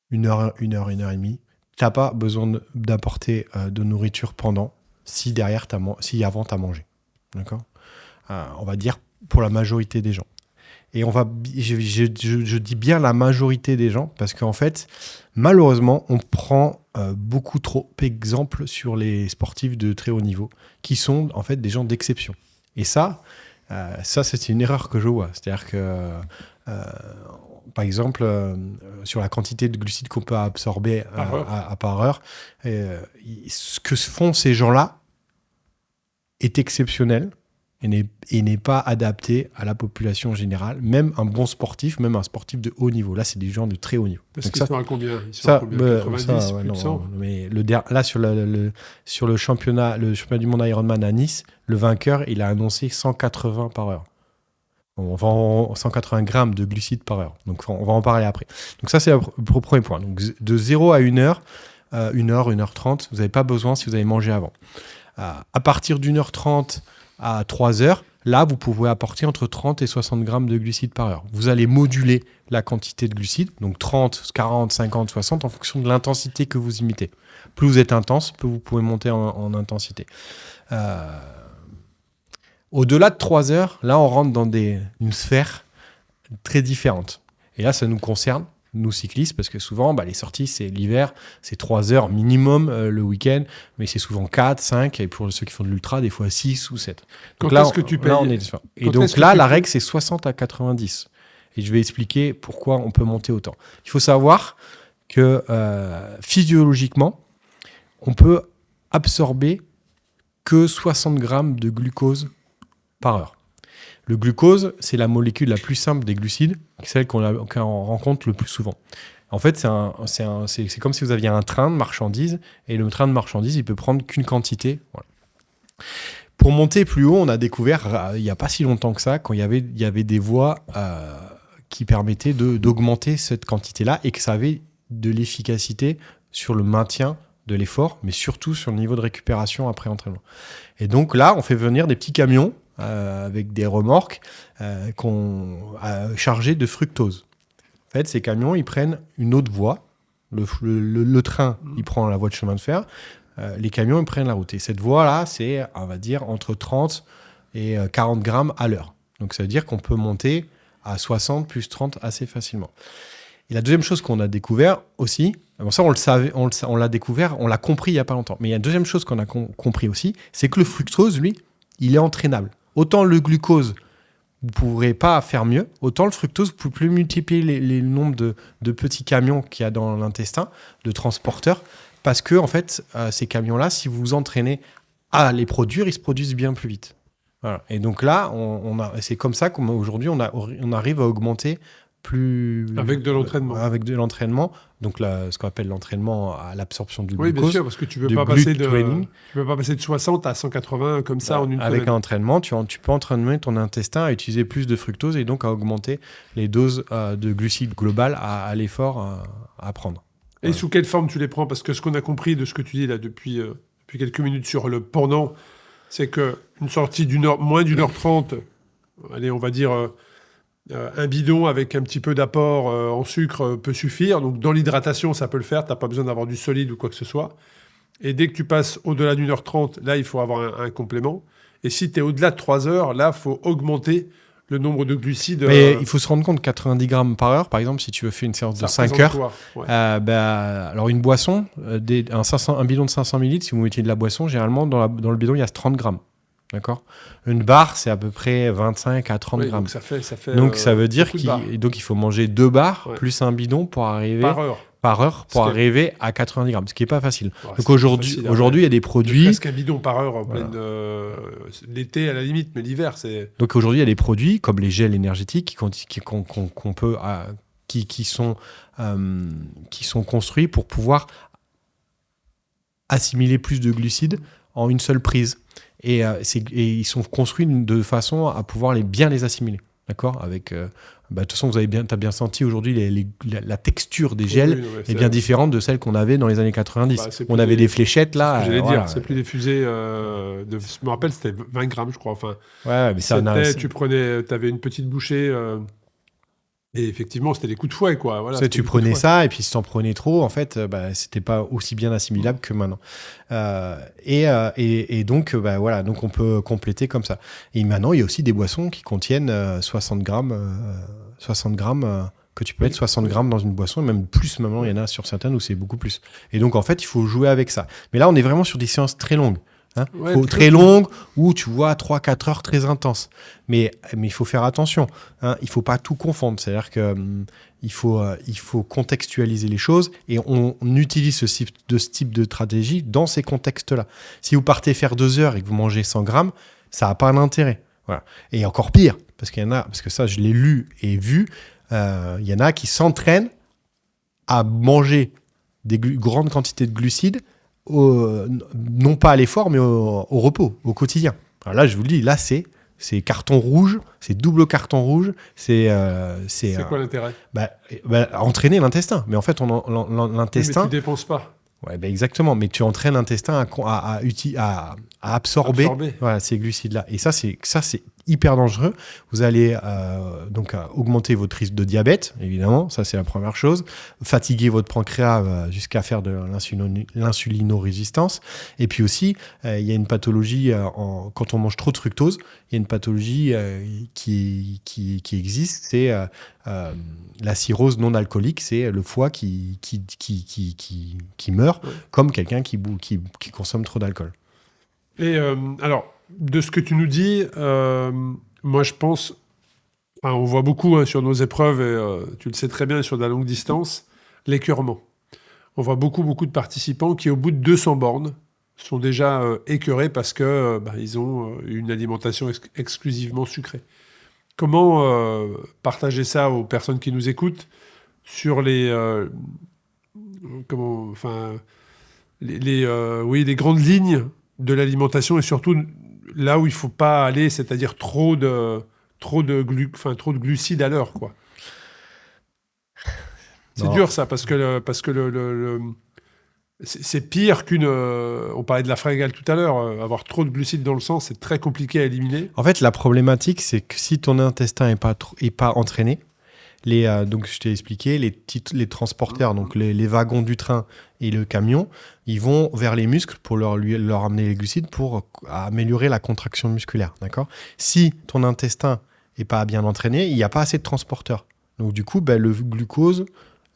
Speaker 2: une heure et demie, tu n'as pas besoin d'apporter de nourriture pendant, si avant tu as mangé. D'accord ? On va dire pour la majorité des gens. Et je dis bien la majorité des gens, parce qu'en fait, malheureusement, on prend beaucoup trop d'exemples sur les sportifs de très haut niveau, qui sont en fait des gens d'exception. Et ça, c'est une erreur que je vois. C'est-à-dire que, par exemple, sur la quantité de glucides qu'on peut absorber par heure, ce que font ces gens-là est exceptionnel. Et n'est pas adapté à la population générale, même un bon sportif, même un sportif de haut niveau. Là, c'est des gens de très haut niveau.
Speaker 1: Parce qu'ils sont à combien ? Ils sont à combien ? 90, plus de 100 ?
Speaker 2: Mais là, sur le championnat du monde Ironman à Nice, le vainqueur, il a annoncé 180 par heure. On vend 180 grammes de glucides par heure. Donc, on va en parler après. Donc, ça, c'est le premier point. Donc, de 0 à 1 heure, 1 heure, 1h30, vous n'avez pas besoin si vous avez mangé avant. À partir d'1h30 à 3 heures, là, vous pouvez apporter entre 30 et 60 grammes de glucides par heure. Vous allez moduler la quantité de glucides, donc 30, 40, 50, 60, en fonction de l'intensité que vous imitez. Plus vous êtes intense, plus vous pouvez monter en intensité. Au-delà de 3 heures, là, on rentre dans une sphère très différente. Et là, ça nous concerne, nous cyclistes, parce que souvent, les sorties, c'est l'hiver, c'est 3 heures minimum le week-end, mais c'est souvent 4, 5, et pour ceux qui font de l'ultra, des fois 6 ou 7. Donc là,
Speaker 1: est-ce que tu payes ?
Speaker 2: Et donc là, la règle, c'est 60 à 90. Et je vais expliquer pourquoi on peut monter autant. Il faut savoir que physiologiquement, on peut absorber que 60 grammes de glucose par heure. Le glucose, c'est la molécule la plus simple des glucides, celle qu'on rencontre le plus souvent. En fait, c'est comme si vous aviez un train de marchandises, et le train de marchandises, il peut prendre qu'une quantité. Voilà. Pour monter plus haut, on a découvert, il n'y a pas si longtemps que ça, quand il y avait des voies qui permettaient d'augmenter cette quantité-là, et que ça avait de l'efficacité sur le maintien de l'effort, mais surtout sur le niveau de récupération après entraînement. Et donc là, on fait venir des petits camions avec des remorques chargées de fructose. En fait, ces camions, ils prennent une autre voie. Le train, il prend la voie de chemin de fer. Les camions, ils prennent la route. Et cette voie-là, c'est, on va dire, entre 30 et 40 grammes à l'heure. Donc, ça veut dire qu'on peut monter à 60 plus 30 assez facilement. Et la deuxième chose qu'on a découvert aussi, ça on le savait, on l'a découvert, on l'a compris il n'y a pas longtemps. Mais il y a une deuxième chose qu'on a compris aussi, c'est que le fructose, lui, il est entraînable. Autant le glucose, vous ne pourrez pas faire mieux, autant le fructose, vous ne pouvez plus multiplier les nombres de petits camions qu'il y a dans l'intestin, de transporteurs, parce que en fait, ces camions-là, si vous vous entraînez à les produire, ils se produisent bien plus vite. Voilà. Et donc là, c'est comme ça qu'aujourd'hui, on arrive à augmenter
Speaker 1: avec de l'entraînement.
Speaker 2: Avec de l'entraînement, donc ce qu'on appelle l'entraînement à l'absorption du glucose.
Speaker 1: Oui, bien sûr, parce que tu ne peux pas passer de 60 à 180 comme ça en une semaine.
Speaker 2: Avec un entraînement, tu peux entraîner ton intestin à utiliser plus de fructose et donc à augmenter les doses de glucides globales à l'effort à prendre.
Speaker 1: Et sous quelle forme tu les prends ? Parce que ce qu'on a compris de ce que tu dis là depuis quelques minutes sur le pendant, c'est qu'une sortie moins d'une heure 30, allez, on va dire... un bidon avec un petit peu d'apport en sucre peut suffire. Donc, dans l'hydratation, ça peut le faire. Tu n'as pas besoin d'avoir du solide ou quoi que ce soit. Et dès que tu passes au-delà d'une heure 30, là, il faut avoir un complément. Et si tu es au-delà de 3 heures, là, il faut augmenter le nombre de glucides.
Speaker 2: Mais il faut se rendre compte, 90 grammes par heure, par exemple, si tu veux faire une séance de 5 heures, alors une boisson, un bidon de 500 ml, si vous mettez de la boisson, généralement, dans le bidon, il y a 30 grammes. D'accord ? Une barre, c'est à peu près 25 à 30 grammes.
Speaker 1: Donc ça fait
Speaker 2: donc ça veut dire qu'il faut manger 2 barres plus un bidon pour arriver par heure pour arriver à 90 grammes, ce qui n'est pas facile. Donc aujourd'hui, il y a des produits...
Speaker 1: Presque un bidon par heure en pleine... l'été à la limite, mais l'hiver, c'est...
Speaker 2: Donc aujourd'hui, il y a des produits comme les gels énergétiques qu'on peut... qui sont construits pour pouvoir assimiler plus de glucides en une seule prise. Et ils sont construits de façon à pouvoir bien les assimiler. D'accord ? Avec, de toute façon, tu as bien senti aujourd'hui, la texture des gels est bien différente de celle qu'on avait dans les années 90. On avait des fléchettes là.
Speaker 1: C'est plus des fusées. Je me rappelle, c'était 20 grammes, je crois. Enfin,
Speaker 2: ouais, mais ça
Speaker 1: tu avais une petite bouchée. Et effectivement, c'était des coups de fouet, quoi. Voilà,
Speaker 2: Tu prenais ça, et puis si t'en prenais trop, en fait, c'était pas aussi bien assimilable que maintenant. Et donc, voilà, donc on peut compléter comme ça. Et maintenant, il y a aussi des boissons qui contiennent 60 grammes, que tu peux mettre 60 grammes dans une boisson, et même plus maintenant, il y en a sur certaines où c'est beaucoup plus. Et donc, en fait, il faut jouer avec ça. Mais là, on est vraiment sur des séances très longues. Très longue, où tu vois 3-4 heures très intenses. Mais il faut faire attention. Il ne faut pas tout confondre. C'est-à-dire qu'il faut contextualiser les choses, et on utilise ce type de stratégie dans ces contextes-là. Si vous partez faire 2 heures et que vous mangez 100 grammes, ça n'a pas d'intérêt. Voilà. Et encore pire, parce que ça, je l'ai lu et vu, il y en a qui s'entraînent à manger des grandes quantités de glucides, non pas à l'effort, mais au repos, au quotidien. Alors là, je vous le dis, là, c'est carton rouge, c'est double carton rouge. C'est
Speaker 1: quoi l'intérêt ?
Speaker 2: Entraîner l'intestin. Mais en fait, l'intestin...
Speaker 1: Mais tu dépenses pas.
Speaker 2: Ouais, exactement. Mais tu entraînes l'intestin à absorber. Voilà, ces glucides-là. Et ça, c'est hyper dangereux. Vous allez donc augmenter votre risque de diabète, évidemment. Ça, c'est la première chose. Fatiguer votre pancréas jusqu'à faire de l'insulinorésistance. Et puis aussi, il y a une pathologie, quand on mange trop de fructose, il y a une pathologie qui existe. C'est la cirrhose non alcoolique. C'est le foie qui meurt, comme quelqu'un qui consomme trop d'alcool.
Speaker 1: Et alors, de ce que tu nous dis, moi je pense, on voit beaucoup sur nos épreuves, et tu le sais très bien, sur de la longue distance, l'écœurement. On voit beaucoup de participants qui, au bout de 200 bornes, sont déjà écœurés parce que ils ont une alimentation exclusivement sucrée. Comment partager ça aux personnes qui nous écoutent sur les grandes lignes de l'alimentation, et surtout là où il ne faut pas aller, c'est-à-dire trop de glucides à l'heure, quoi. C'est dur, ça, parce que c'est pire qu'une... on parlait de la fringale tout à l'heure. Avoir trop de glucides dans le sang, c'est très compliqué à éliminer.
Speaker 2: En fait, la problématique, c'est que si ton intestin n'est pas entraîné, donc je t'ai expliqué, les transporteurs, donc les wagons du train et le camion, ils vont vers les muscles pour leur amener les glucides pour améliorer la contraction musculaire. D'accord ? Si ton intestin n'est pas bien entraîné, il n'y a pas assez de transporteurs. Donc du coup, le glucose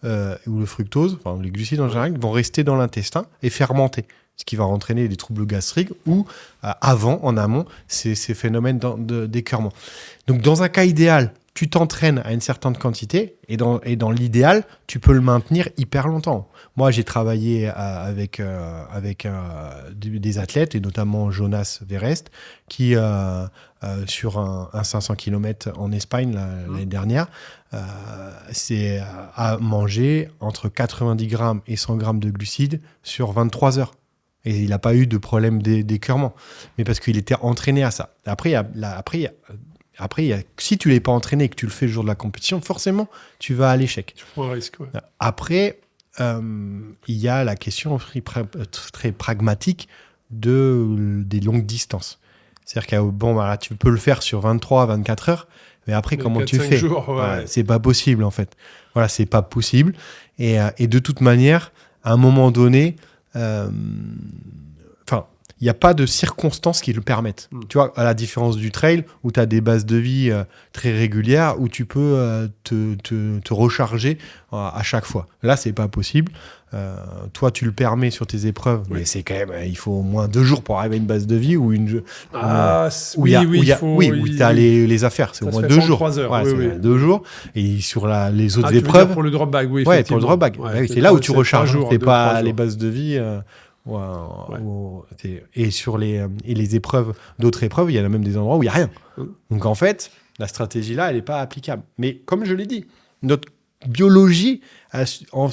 Speaker 2: ou le fructose, enfin les glucides en général, vont rester dans l'intestin et fermenter, ce qui va entraîner des troubles gastriques ou en amont, ces phénomènes d'écœurement. Donc dans un cas idéal, tu t'entraînes à une certaine quantité, et dans l'idéal, tu peux le maintenir hyper longtemps. Moi, j'ai travaillé avec des athlètes, et notamment Jonas Verest, qui, sur un 500 km en Espagne l'année dernière, a mangé entre 90 grammes et 100 grammes de glucides sur 23 heures. Et il n'a pas eu de problème d'écœurement. Mais parce qu'il était entraîné à ça. Après, si tu ne l'es pas entraîné et que tu le fais le jour de la compétition, forcément, tu vas à l'échec.
Speaker 1: Tu prends un risque, ouais.
Speaker 2: Après, il y a la question très pragmatique des longues distances. C'est-à-dire que tu peux le faire sur 23 à 24 heures, mais après, comment tu fais ? C'est pas possible, en fait. Voilà, c'est pas possible. Et de toute manière, à un moment donné... il n'y a pas de circonstances qui le permettent. Tu vois, à la différence du trail, où tu as des bases de vie très régulières, où tu peux te recharger à chaque fois. Là, c'est pas possible. Toi, tu le permets sur tes épreuves, mais c'est quand même, il faut au moins 2 jours pour arriver à une base de vie où tu as les affaires. C'est au moins 2 jours.
Speaker 1: 3 heures.
Speaker 2: 2 jours. Et sur les autres épreuves.
Speaker 1: Tu veux dire pour le drop bag, oui.
Speaker 2: Ouais, pour le drop bag. C'est là où tu recharges. C'est pas les
Speaker 1: 3
Speaker 2: bases de vie. Et sur les épreuves, d'autres épreuves, il y en a même des endroits où il n'y a rien. Donc en fait, la stratégie là, elle n'est pas applicable. Mais comme je l'ai dit, notre biologie en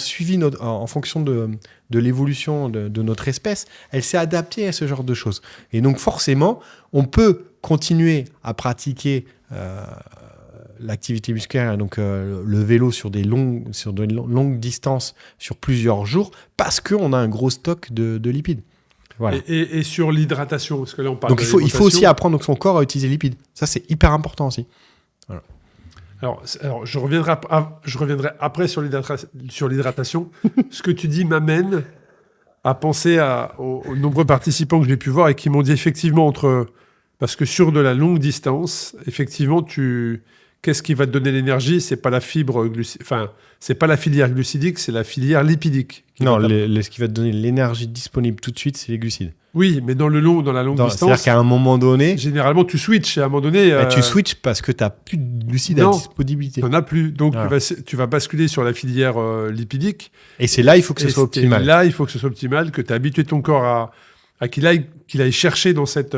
Speaker 2: fonction de l'évolution de notre espèce, elle s'est adaptée à ce genre de choses. Et donc forcément, on peut continuer à pratiquer l'activité musculaire, donc le vélo sur de longues distances, sur plusieurs jours, parce qu'on a un gros stock de lipides. Voilà.
Speaker 1: Et sur l'hydratation, parce que là on parle
Speaker 2: donc il faut aussi apprendre son corps à utiliser les lipides. Ça, c'est hyper important aussi. Voilà.
Speaker 1: Alors je reviendrai après sur l'hydratation. Ce que tu dis m'amène à penser aux nombreux participants que j'ai pu voir et qui m'ont dit effectivement parce que sur de la longue distance, effectivement, qu'est-ce qui va te donner l'énergie? C'est pas la c'est pas la filière glucidique, c'est la filière lipidique.
Speaker 2: Non, ce qui va te donner l'énergie disponible tout de suite, c'est les glucides.
Speaker 1: Oui, mais dans la longue distance.
Speaker 2: C'est-à-dire qu'à un moment donné.
Speaker 1: Généralement, tu switches. Et à un moment donné.
Speaker 2: Tu switches parce que tu n'as plus de glucides à disponibilité.
Speaker 1: Tu n'en as plus. Donc, tu vas basculer sur la filière lipidique.
Speaker 2: Et c'est là, il faut que ce soit optimal.
Speaker 1: Là, il faut que ce soit optimal, que tu as habitué ton corps à qu'il aille chercher dans cette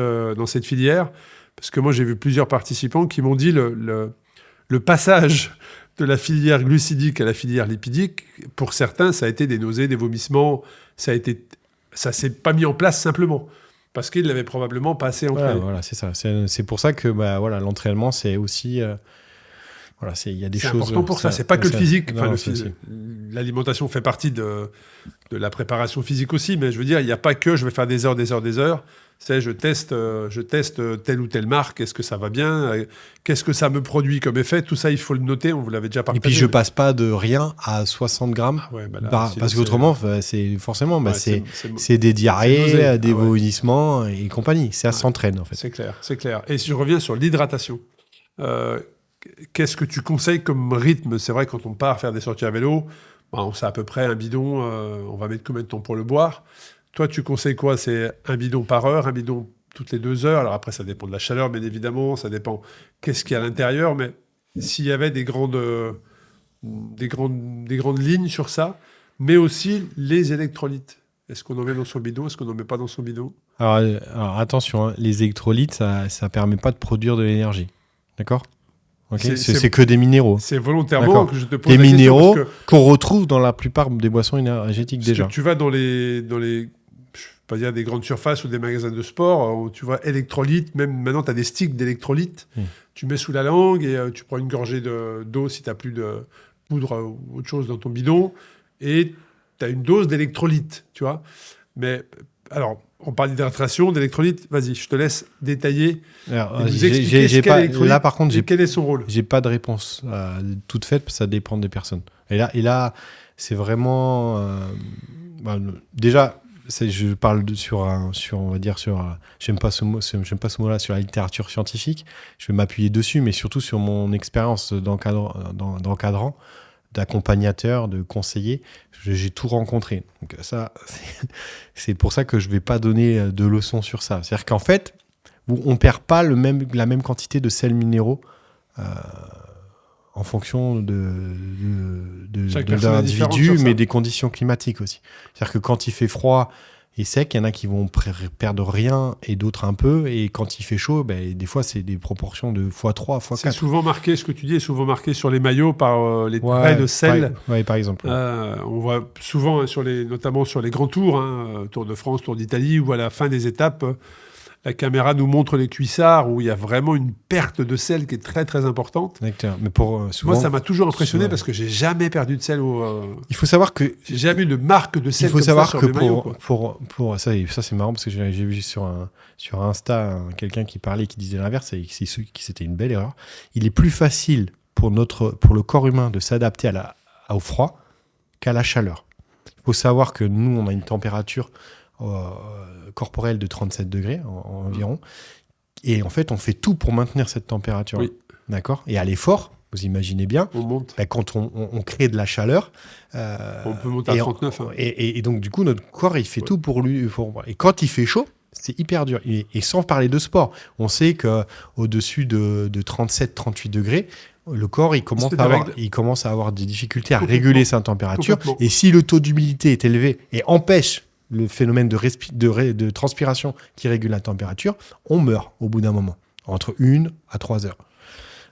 Speaker 1: filière. Parce que moi, j'ai vu plusieurs participants qui m'ont dit le passage de la filière glucidique à la filière lipidique, pour certains, ça a été des nausées, des vomissements. Ça s'est pas mis en place simplement parce qu'il l'avait probablement pas assez entraîné.
Speaker 2: Voilà, c'est ça. C'est pour ça que l'entraînement, c'est aussi il y a des choses.
Speaker 1: C'est important pour ça. C'est pas que le physique. L'alimentation fait partie de la préparation physique aussi, mais je veux dire, il n'y a pas que je vais faire des heures. C'est je teste telle ou telle marque. Est-ce que ça va bien? Qu'est-ce que ça me produit comme effet? Tout ça, il faut le noter. On vous l'avait déjà partagé.
Speaker 2: Et puis, je passe pas de rien à 60 grammes. Parce qu'autrement, c'est forcément, c'est des diarrhées, des vomissements et compagnie. Ça s'entraîne, en fait.
Speaker 1: C'est clair. Et si je reviens sur l'hydratation, qu'est-ce que tu conseilles comme rythme? C'est vrai, quand on part faire des sorties à vélo, on sait à peu près un bidon. On va mettre combien de temps pour le boire? Toi, tu conseilles quoi? C'est un bidon par heure, un bidon toutes les 2 heures? Alors après, ça dépend de la chaleur, bien évidemment. Ça dépend qu'est-ce qu'il y a à l'intérieur. Mais s'il y avait des grandes lignes sur ça, mais aussi les électrolytes. Est-ce qu'on en met dans son bidon? Est-ce qu'on n'en met pas dans son bidon?
Speaker 2: Alors attention, les électrolytes, ça ne permet pas de produire de l'énergie. D'accord? Okay. C'est que des minéraux.
Speaker 1: C'est volontairement que je te pose
Speaker 2: des
Speaker 1: la question. Des
Speaker 2: minéraux qu'on retrouve dans la plupart des boissons énergétiques déjà.
Speaker 1: Tu vas dans les je vais pas dire des grandes surfaces ou des magasins de sport, où tu vois électrolytes, même maintenant tu as des sticks d'électrolytes, tu mets sous la langue et tu prends une gorgée d'eau si tu n'as plus de poudre ou autre chose dans ton bidon, et tu as une dose d'électrolytes, tu vois. Mais alors, on parle d'hydratation, d'électrolytes, vas-y, je te laisse détailler et nous expliquer ce qu'est l'électrolyte
Speaker 2: là, par contre,
Speaker 1: quel est son rôle.
Speaker 2: J'ai pas de réponse toute faite, parce que ça dépend des personnes. Et là c'est vraiment... déjà... je parle j'aime pas ce mot-là, sur la littérature scientifique. Je vais m'appuyer dessus, mais surtout sur mon expérience d'encadrant, d'accompagnateur, de conseiller. J'ai tout rencontré. Donc ça, c'est pour ça que je vais pas donner de leçons sur ça. C'est-à-dire qu'en fait, on perd pas la même quantité de sels minéraux en fonction de l'individu, mais des conditions climatiques aussi. C'est-à-dire que quand il fait froid et sec, il y en a qui vont perdre rien et d'autres un peu. Et quand il fait chaud, des fois, c'est des proportions de x3, x4.
Speaker 1: C'est souvent marqué, ce que tu dis est souvent marqué sur les maillots par les traits de sel.
Speaker 2: Par exemple.
Speaker 1: On voit souvent, notamment sur les grands tours, Tour de France, Tour d'Italie, où à la fin des étapes, la caméra nous montre les cuissards où il y a vraiment une perte de sel qui est très très importante.
Speaker 2: Mais
Speaker 1: souvent, moi, ça m'a toujours impressionné parce que j'ai jamais perdu de sel
Speaker 2: il faut savoir que
Speaker 1: j'ai jamais eu de marque de sel.
Speaker 2: Il faut
Speaker 1: comme
Speaker 2: savoir
Speaker 1: ça sur
Speaker 2: que
Speaker 1: le maillot,
Speaker 2: ça c'est marrant parce que j'ai vu sur Insta quelqu'un qui parlait, qui disait l'inverse et que c'était une belle erreur. Il est plus facile pour le corps humain de s'adapter au froid qu'à la chaleur. Il faut savoir que nous, on a une température corporelle de 37 degrés environ. Et en fait, on fait tout pour maintenir cette température.
Speaker 1: Oui.
Speaker 2: D'accord ? Et à l'effort, vous imaginez bien,
Speaker 1: on monte.
Speaker 2: Quand on crée de la chaleur...
Speaker 1: on peut monter à 39.
Speaker 2: Et donc, du coup, notre corps, il fait tout pour lui. Et quand il fait chaud, c'est hyper dur. Et sans parler de sport, on sait qu'au-dessus de 37-38 degrés, le corps, il commence à avoir des difficultés à réguler sa température. Et si le taux d'humidité est élevé et empêche le phénomène de transpiration qui régule la température, on meurt au bout d'un moment, entre 1 à 3 heures.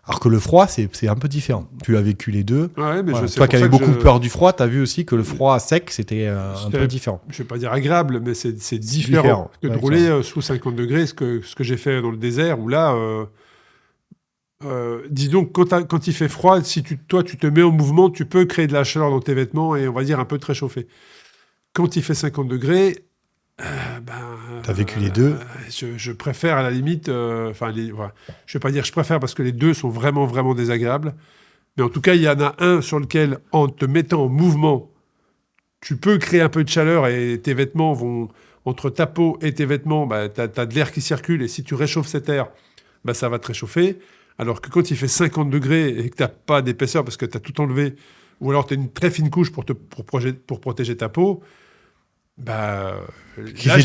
Speaker 2: Alors que le froid, c'est un peu différent. Tu as vécu les deux.
Speaker 1: Ouais, mais
Speaker 2: toi qui avais beaucoup peur du froid, tu as vu aussi que le froid sec, c'était un peu différent.
Speaker 1: Je ne vais pas dire agréable, mais c'est différent que de rouler sous 50 degrés, ce que j'ai fait dans le désert, où là... dis donc, quand il fait froid, si toi tu te mets en mouvement, tu peux créer de la chaleur dans tes vêtements et on va dire un peu te réchauffer. Quand il fait 50 degrés,
Speaker 2: t'as Tu as vécu les deux.
Speaker 1: Je préfère à la limite... Voilà. Je ne vais pas dire que je préfère parce que les deux sont vraiment, vraiment désagréables. Mais en tout cas, il y en a un sur lequel, en te mettant en mouvement, tu peux créer un peu de chaleur et tes vêtements vont... Entre ta peau et tes vêtements, tu as de l'air qui circule et si tu réchauffes cet air, ça va te réchauffer. Alors que quand il fait 50 degrés et que tu n'as pas d'épaisseur parce que tu as tout enlevé, ou alors tu as une très fine couche pour protéger ta peau,
Speaker 2: qui fait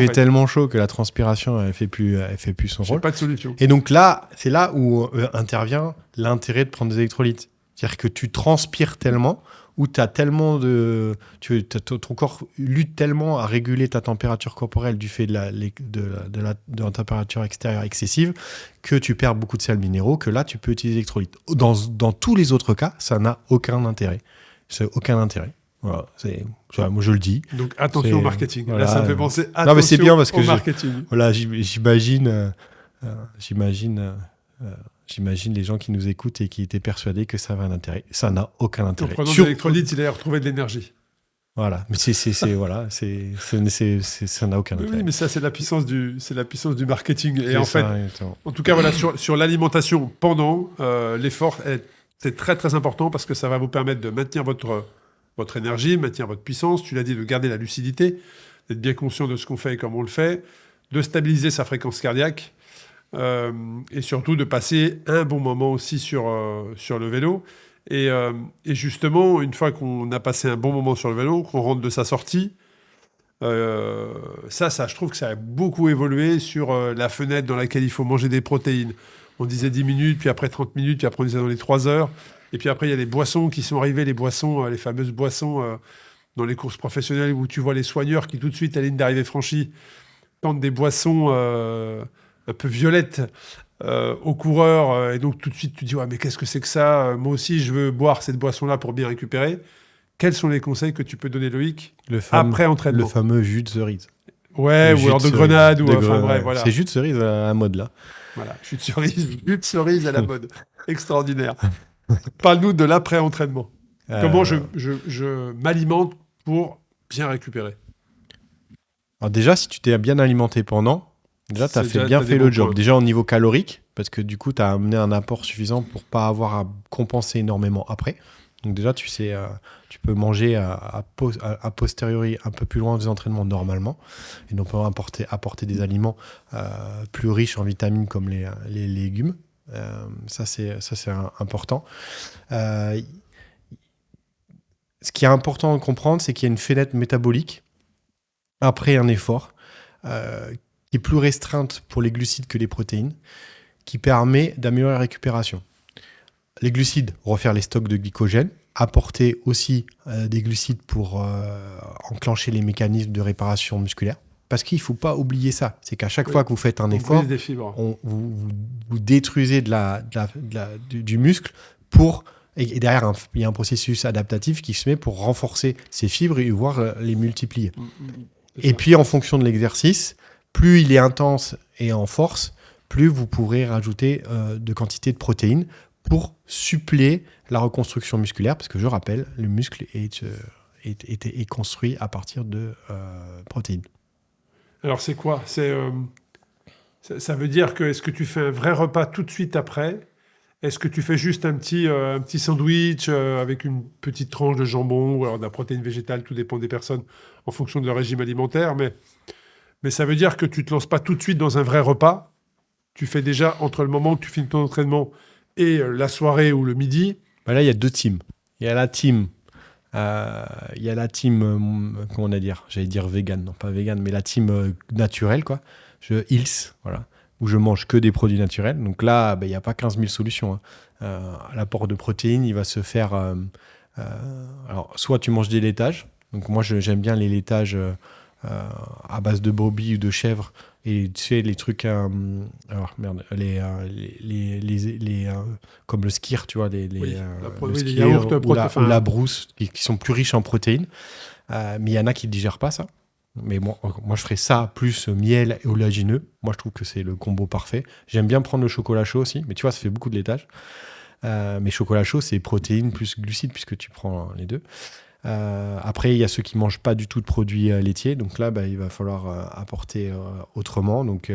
Speaker 2: tellement chaud que la transpiration elle fait plus son rôle.
Speaker 1: Pas de solution.
Speaker 2: Et donc là, c'est là où intervient l'intérêt de prendre des électrolytes. C'est-à-dire que tu transpires tellement, ou tu as tellement ton corps lutte tellement à réguler ta température corporelle du fait de la température extérieure excessive que tu perds beaucoup de sels minéraux, que là, tu peux utiliser l'électrolyte. Dans tous les autres cas, ça n'a aucun intérêt. C'est aucun intérêt. Voilà, moi je le dis.
Speaker 1: Donc attention au marketing.
Speaker 2: Voilà,
Speaker 1: là, ça me fait penser attention
Speaker 2: non, mais c'est bien parce que
Speaker 1: au marketing.
Speaker 2: J'imagine les gens qui nous écoutent et qui étaient persuadés que ça avait un intérêt. Ça n'a aucun intérêt.
Speaker 1: En prenant de l'électrolyte, il a retrouvé de l'énergie.
Speaker 2: Voilà, mais ça n'a aucun intérêt.
Speaker 1: Oui, mais ça c'est la puissance du marketing. Et en tout cas, voilà, sur l'alimentation pendant l'effort, c'est très très important parce que ça va vous permettre de maintenir votre énergie, maintenir votre puissance. Tu l'as dit, de garder la lucidité, d'être bien conscient de ce qu'on fait et comment on le fait, de stabiliser sa fréquence cardiaque. Et surtout de passer un bon moment aussi sur le vélo. Et justement, une fois qu'on a passé un bon moment sur le vélo, qu'on rentre de sa sortie, je trouve que ça a beaucoup évolué sur la fenêtre dans laquelle il faut manger des protéines. On disait 10 minutes, puis après 30 minutes, puis après on disait dans les 3 heures. Et puis après, il y a les boissons qui sont arrivées, les fameuses boissons dans les courses professionnelles où tu vois les soigneurs qui, tout de suite, à la ligne d'arrivée franchie, tentent des boissons... un peu violette aux coureurs. Et donc, tout de suite, tu dis, ouais, mais qu'est-ce que c'est que ça ? Moi aussi, je veux boire cette boisson-là pour bien récupérer. Quels sont les conseils que tu peux donner, Loïc, après entraînement ?
Speaker 2: Le fameux jus de cerise.
Speaker 1: Ouais, ou alors de grenade. Bref, voilà.
Speaker 2: C'est jus de cerise à la mode, là.
Speaker 1: Voilà, jus de cerise à la mode. Extraordinaire. Parle-nous de l'après-entraînement. Comment je m'alimente pour bien récupérer ?
Speaker 2: Alors déjà, si tu t'es bien alimenté pendant... Déjà, tu as bien fait le job. Déjà, au niveau calorique, parce que du coup, tu as amené un apport suffisant pour ne pas avoir à compenser énormément après. Donc déjà, tu peux manger a posteriori un peu plus loin des entraînements normalement. Et donc, on peut apporter des aliments plus riches en vitamines comme les légumes. Ça, c'est important. Ce qui est important de comprendre, c'est qu'il y a une fenêtre métabolique après un effort qui est plus restreinte pour les glucides que les protéines, qui permet d'améliorer la récupération. Les glucides, refaire les stocks de glycogène, apporter aussi des glucides pour enclencher les mécanismes de réparation musculaire. Parce qu'il ne faut pas oublier ça. C'est qu'à chaque fois que vous faites un effort, vous détruisez du muscle et derrière, il y a un processus adaptatif qui se met pour renforcer ces fibres et voire les multiplier. Et puis, en fonction de l'exercice, plus il est intense et en force, plus vous pourrez rajouter de quantité de protéines pour suppléer la reconstruction musculaire, parce que je rappelle, le muscle est construit à partir de protéines.
Speaker 1: Alors c'est quoi ? Ça veut dire que est-ce que tu fais un vrai repas tout de suite après ? Est-ce que tu fais juste un petit sandwich avec une petite tranche de jambon ou alors de la protéine végétale ? Tout dépend des personnes en fonction de leur régime alimentaire, mais ça veut dire que tu ne te lances pas tout de suite dans un vrai repas. Tu fais déjà, entre le moment où tu finis ton entraînement et la soirée ou le midi.
Speaker 2: Là, il y a deux teams. Il y a la team, comment on va dire ? J'allais dire vegan, non pas vegan, mais la team naturelle, quoi. Hills, voilà, où je mange que des produits naturels. Donc là, il n'y a pas 15 000 solutions. L'apport de protéines, il va se faire... alors, soit tu manges des laitages. Donc moi, j'aime bien les laitages... à base de brebis ou de chèvre, et tu sais les trucs comme le skyr, tu vois, le skyr
Speaker 1: yaourts,
Speaker 2: ou la brousse qui sont plus riches en protéines, mais il y en a qui ne digèrent pas ça. Mais moi je ferais ça plus miel et oléagineux. Moi je trouve que c'est le combo parfait. J'aime bien prendre le chocolat chaud aussi, mais tu vois, ça fait beaucoup de laitage. Mais chocolat chaud, c'est protéines plus glucides puisque tu prends les deux. Après, il y a ceux qui mangent pas du tout de produits laitiers. Donc là, il va falloir apporter autrement. Donc,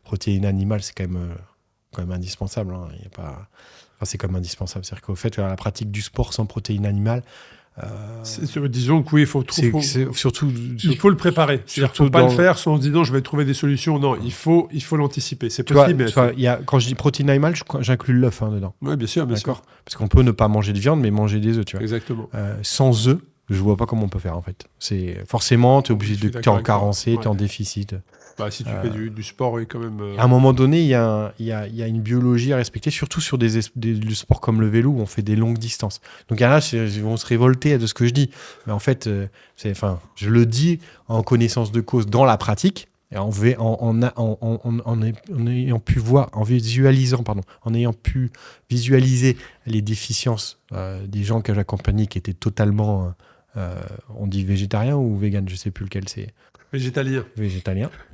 Speaker 2: protéines animales, c'est quand même indispensable. Hein. Il y a pas... enfin, c'est quand même indispensable. C'est-à-dire qu'au fait, la pratique du sport sans protéines animales,
Speaker 1: disons que oui, il faut
Speaker 2: surtout,
Speaker 1: il faut le préparer. Il ne faut pas le faire sans se dire non, je vais trouver des solutions. Non, il faut l'anticiper. C'est possible.
Speaker 2: Quand je dis protéines animales, j'inclus l'œuf dedans.
Speaker 1: Oui, bien sûr.
Speaker 2: Parce qu'on peut ne pas manger de viande, mais manger des œufs. Tu vois.
Speaker 1: Exactement.
Speaker 2: Sans œufs, je vois pas comment on peut faire en fait. Forcément, tu es obligé de t'es en carencé, tu es en déficit.
Speaker 1: Si tu fais du sport, oui, quand même.
Speaker 2: À un moment donné, il y a une biologie à respecter, surtout sur des sports comme le vélo où on fait des longues distances. Donc, il y en a, ils vont se révolter de ce que je dis. Mais en fait, je le dis en connaissance de cause dans la pratique, et en ayant pu voir, en ayant pu visualiser les déficiences des gens que j'accompagnais qui étaient totalement, on dit végétarien ou vegan, je sais plus lequel c'est. Végétalien.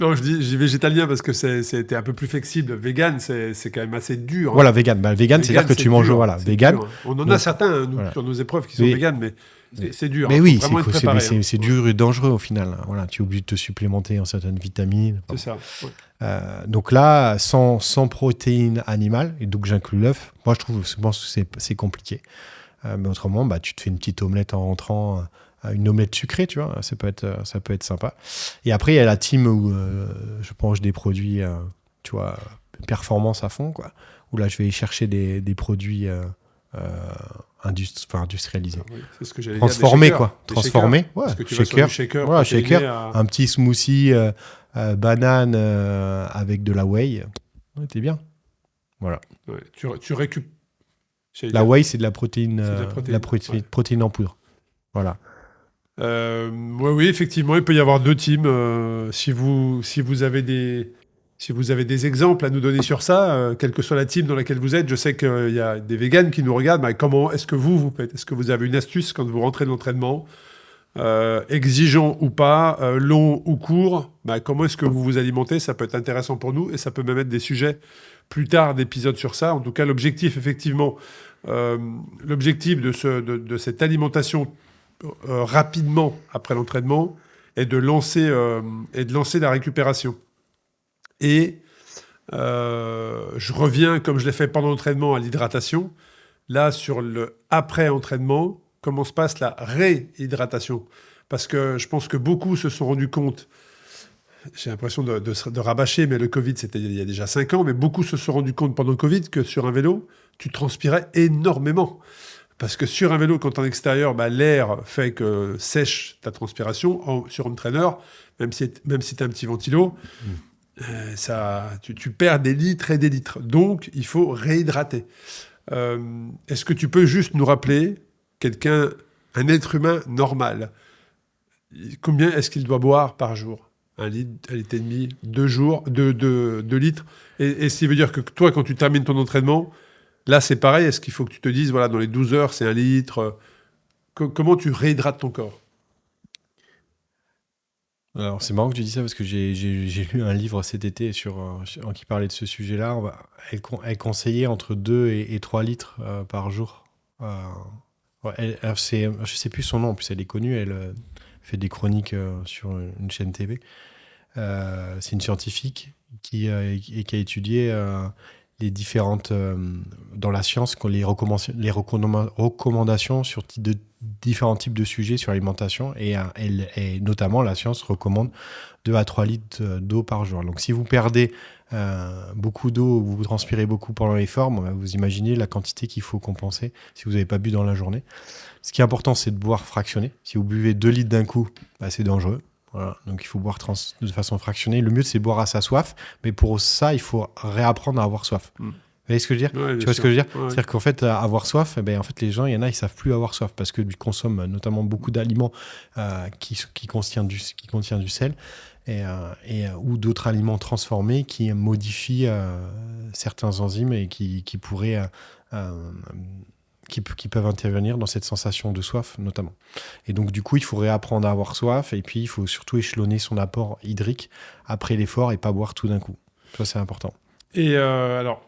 Speaker 1: Non, je dis végétalien parce que c'était un peu plus flexible. Vegan, c'est quand même assez dur. Hein.
Speaker 2: Voilà, vegan. Vegan, c'est-à-dire que tu manges.
Speaker 1: Dur,
Speaker 2: voilà, vegan.
Speaker 1: Dur, hein. On en a certains sur nos épreuves qui sont vegan, mais c'est dur.
Speaker 2: Mais oui, c'est
Speaker 1: hein.
Speaker 2: dur et dangereux au final. Voilà, tu es obligé de te supplémenter en certaines vitamines.
Speaker 1: C'est ça. Ouais.
Speaker 2: Donc là, sans protéines animales, et donc j'inclus l'œuf, moi je pense que c'est compliqué. Mais autrement, tu te fais une petite omelette en rentrant. Une omelette sucrée, tu vois, ça peut être sympa. Et après, il y a la team où je mange des produits, tu vois, performance à fond, quoi. Où là, je vais chercher des produits industrialisés.
Speaker 1: Oui, c'est ce que j'allais
Speaker 2: transformés,
Speaker 1: dire,
Speaker 2: quoi. Transformés, ouais.
Speaker 1: Parce que tu vas sur du shaker.
Speaker 2: Voilà, shaker. Un petit smoothie banane avec de la whey. Ouais, t'es bien. Voilà.
Speaker 1: Ouais, tu récupères.
Speaker 2: La whey, c'est de la protéine, protéine en poudre. Voilà.
Speaker 1: Oui, effectivement, il peut y avoir deux teams. Si vous avez des exemples à nous donner sur ça, quelle que soit la team dans laquelle vous êtes, je sais qu'il y a des végans qui nous regardent. Mais comment est-ce que vous faites ? Est-ce que vous avez une astuce quand vous rentrez de l'entraînement, exigeant ou pas, long ou court ? Comment est-ce que vous vous alimentez ? Ça peut être intéressant pour nous et ça peut même être des sujets plus tard d'épisodes sur ça. En tout cas, l'objectif, effectivement, de cette alimentation rapidement après l'entraînement est de lancer la récupération. Et je reviens, comme je l'ai fait pendant l'entraînement, à l'hydratation. Là, sur le après-entraînement, comment se passe la réhydratation ? Parce que je pense que beaucoup se sont rendus compte, j'ai l'impression de rabâcher, mais le Covid, c'était il y a déjà 5 ans, mais beaucoup se sont rendus compte pendant le Covid que sur un vélo, tu transpirais énormément. Parce que sur un vélo, quand tu es en extérieur, l'air fait que sèche ta transpiration. Sur un trainer, même si tu as un petit ventilo, tu perds des litres et des litres. Donc, il faut réhydrater. Est-ce que tu peux juste nous rappeler un être humain normal, combien est-ce qu'il doit boire par jour ? 1 litre, 1 litre et demi, 2 litres. Et ce qui veut dire que toi, quand tu termines ton entraînement, là, c'est pareil. Est-ce qu'il faut que tu te dises, voilà, dans les 12 heures, c'est 1 litre comment tu réhydrates ton corps ?
Speaker 2: Alors, c'est marrant que tu dis ça parce que j'ai lu un livre cet été qui parlait de ce sujet-là. Elle conseillait entre 2 et 3 litres par jour. Je ne sais plus son nom, en plus elle est connue, elle fait des chroniques sur une chaîne TV. C'est une scientifique qui a étudié les différentes, dans la science, les recommandations sur différents types de sujets sur l'alimentation, et notamment la science recommande 2 à 3 litres d'eau par jour. Donc si vous perdez beaucoup d'eau, vous transpirez beaucoup pendant l'effort, vous imaginez la quantité qu'il faut compenser si vous n'avez pas bu dans la journée. Ce qui est important, c'est de boire fractionné. Si vous buvez 2 litres d'un coup, c'est dangereux. Voilà. Donc il faut boire de façon fractionnée. Le mieux, c'est de boire à sa soif, mais pour ça, il faut réapprendre à avoir soif. Vous voyez ce que je veux dire ?
Speaker 1: Ouais,
Speaker 2: tu vois ce que je veux dire ?
Speaker 1: Ouais.
Speaker 2: C'est-à-dire qu'en fait, avoir soif, en fait, les gens, il y en a, ils savent plus avoir soif parce qu'ils consomment notamment beaucoup d'aliments qui contiennent du sel ou d'autres aliments transformés qui modifient certains enzymes et qui pourraient qui peuvent intervenir dans cette sensation de soif, notamment. Et donc, du coup, il faut réapprendre à avoir soif, et puis il faut surtout échelonner son apport hydrique après l'effort et pas boire tout d'un coup. Ça, c'est important.
Speaker 1: Et alors,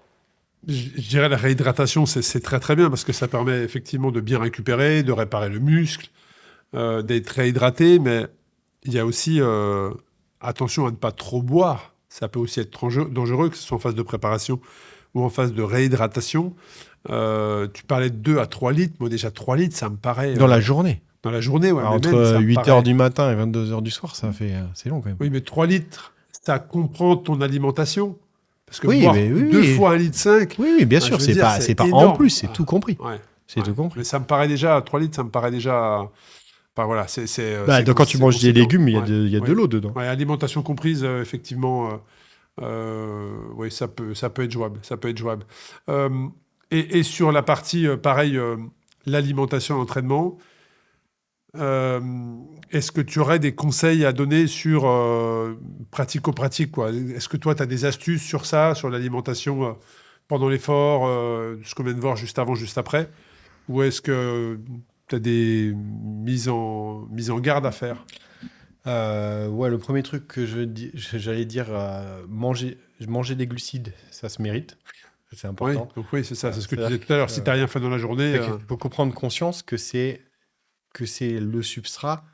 Speaker 1: je dirais la réhydratation, c'est très très bien, parce que ça permet effectivement de bien récupérer, de réparer le muscle, d'être réhydraté, mais il y a aussi attention à ne pas trop boire. Ça peut aussi être dangereux, que ce soit en phase de préparation ou en phase de réhydratation. Tu parlais de 2 à 3 litres. Moi, déjà, 3 litres, ça me paraît...
Speaker 2: Dans la journée.
Speaker 1: Dans la journée, ouais.
Speaker 2: Alors,
Speaker 1: mais même,
Speaker 2: entre
Speaker 1: ça me
Speaker 2: 8h
Speaker 1: paraît...
Speaker 2: du matin et 22h du soir, c'est long quand même.
Speaker 1: Oui, mais 3 litres, ça comprend ton alimentation. Parce que
Speaker 2: Oui,
Speaker 1: boire
Speaker 2: mais oui,
Speaker 1: 2
Speaker 2: oui.
Speaker 1: fois 1,5 litre,
Speaker 2: Oui, bien
Speaker 1: je
Speaker 2: sûr,
Speaker 1: veux
Speaker 2: c'est
Speaker 1: dire,
Speaker 2: pas en
Speaker 1: énorme.
Speaker 2: plus, c'est tout compris.
Speaker 1: Ouais.
Speaker 2: C'est tout compris.
Speaker 1: Mais ça me paraît déjà, 3 litres, ça me paraît déjà... Enfin, voilà,
Speaker 2: Donc, quand tu manges des
Speaker 1: conséquent.
Speaker 2: légumes, il y a,
Speaker 1: Ouais,
Speaker 2: de
Speaker 1: ouais.
Speaker 2: l'eau dedans.
Speaker 1: Ouais, alimentation comprise, effectivement, oui, ça peut être jouable. Ça peut être jouable. Et sur la partie, pareil, l'alimentation et l'entraînement, est-ce que tu aurais des conseils à donner sur pratico-pratique, quoi? Est-ce que toi, tu as des astuces sur ça, sur l'alimentation pendant l'effort, ce qu'on vient de voir juste avant, juste après? Ou est-ce que tu as des mises en garde à faire?
Speaker 2: Ouais, le premier truc que j'allais dire, manger des glucides, ça se mérite. C'est
Speaker 1: Oui,
Speaker 2: important.
Speaker 1: donc oui, c'est ça, c'est ce que tu
Speaker 2: C'est-à-dire
Speaker 1: disais tout à l'heure. Si tu n'as rien fait dans la journée,
Speaker 2: Il faut prendre conscience que c'est le substrat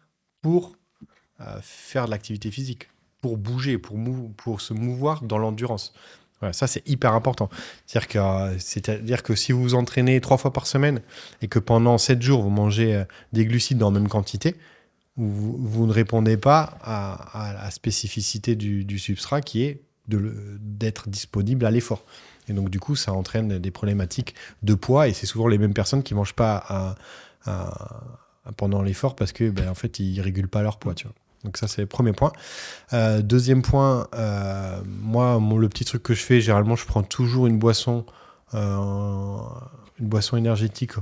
Speaker 2: pour faire de l'activité physique, pour bouger, pour se mouvoir dans l'endurance. Voilà, ça, c'est hyper important. C'est-à-dire que si vous vous entraînez 3 fois par semaine et que pendant 7 jours, vous mangez des glucides dans la même quantité, vous ne répondez pas à la spécificité du substrat qui est d'être disponible à l'effort. Et donc, du coup, ça entraîne des problématiques de poids et c'est souvent les mêmes personnes qui ne mangent pas pendant l'effort parce que, en fait, ils ne régulent pas leur poids, tu vois. Donc ça, c'est le premier point. Deuxième point, moi, le petit truc que je fais, généralement, je prends toujours une boisson énergétique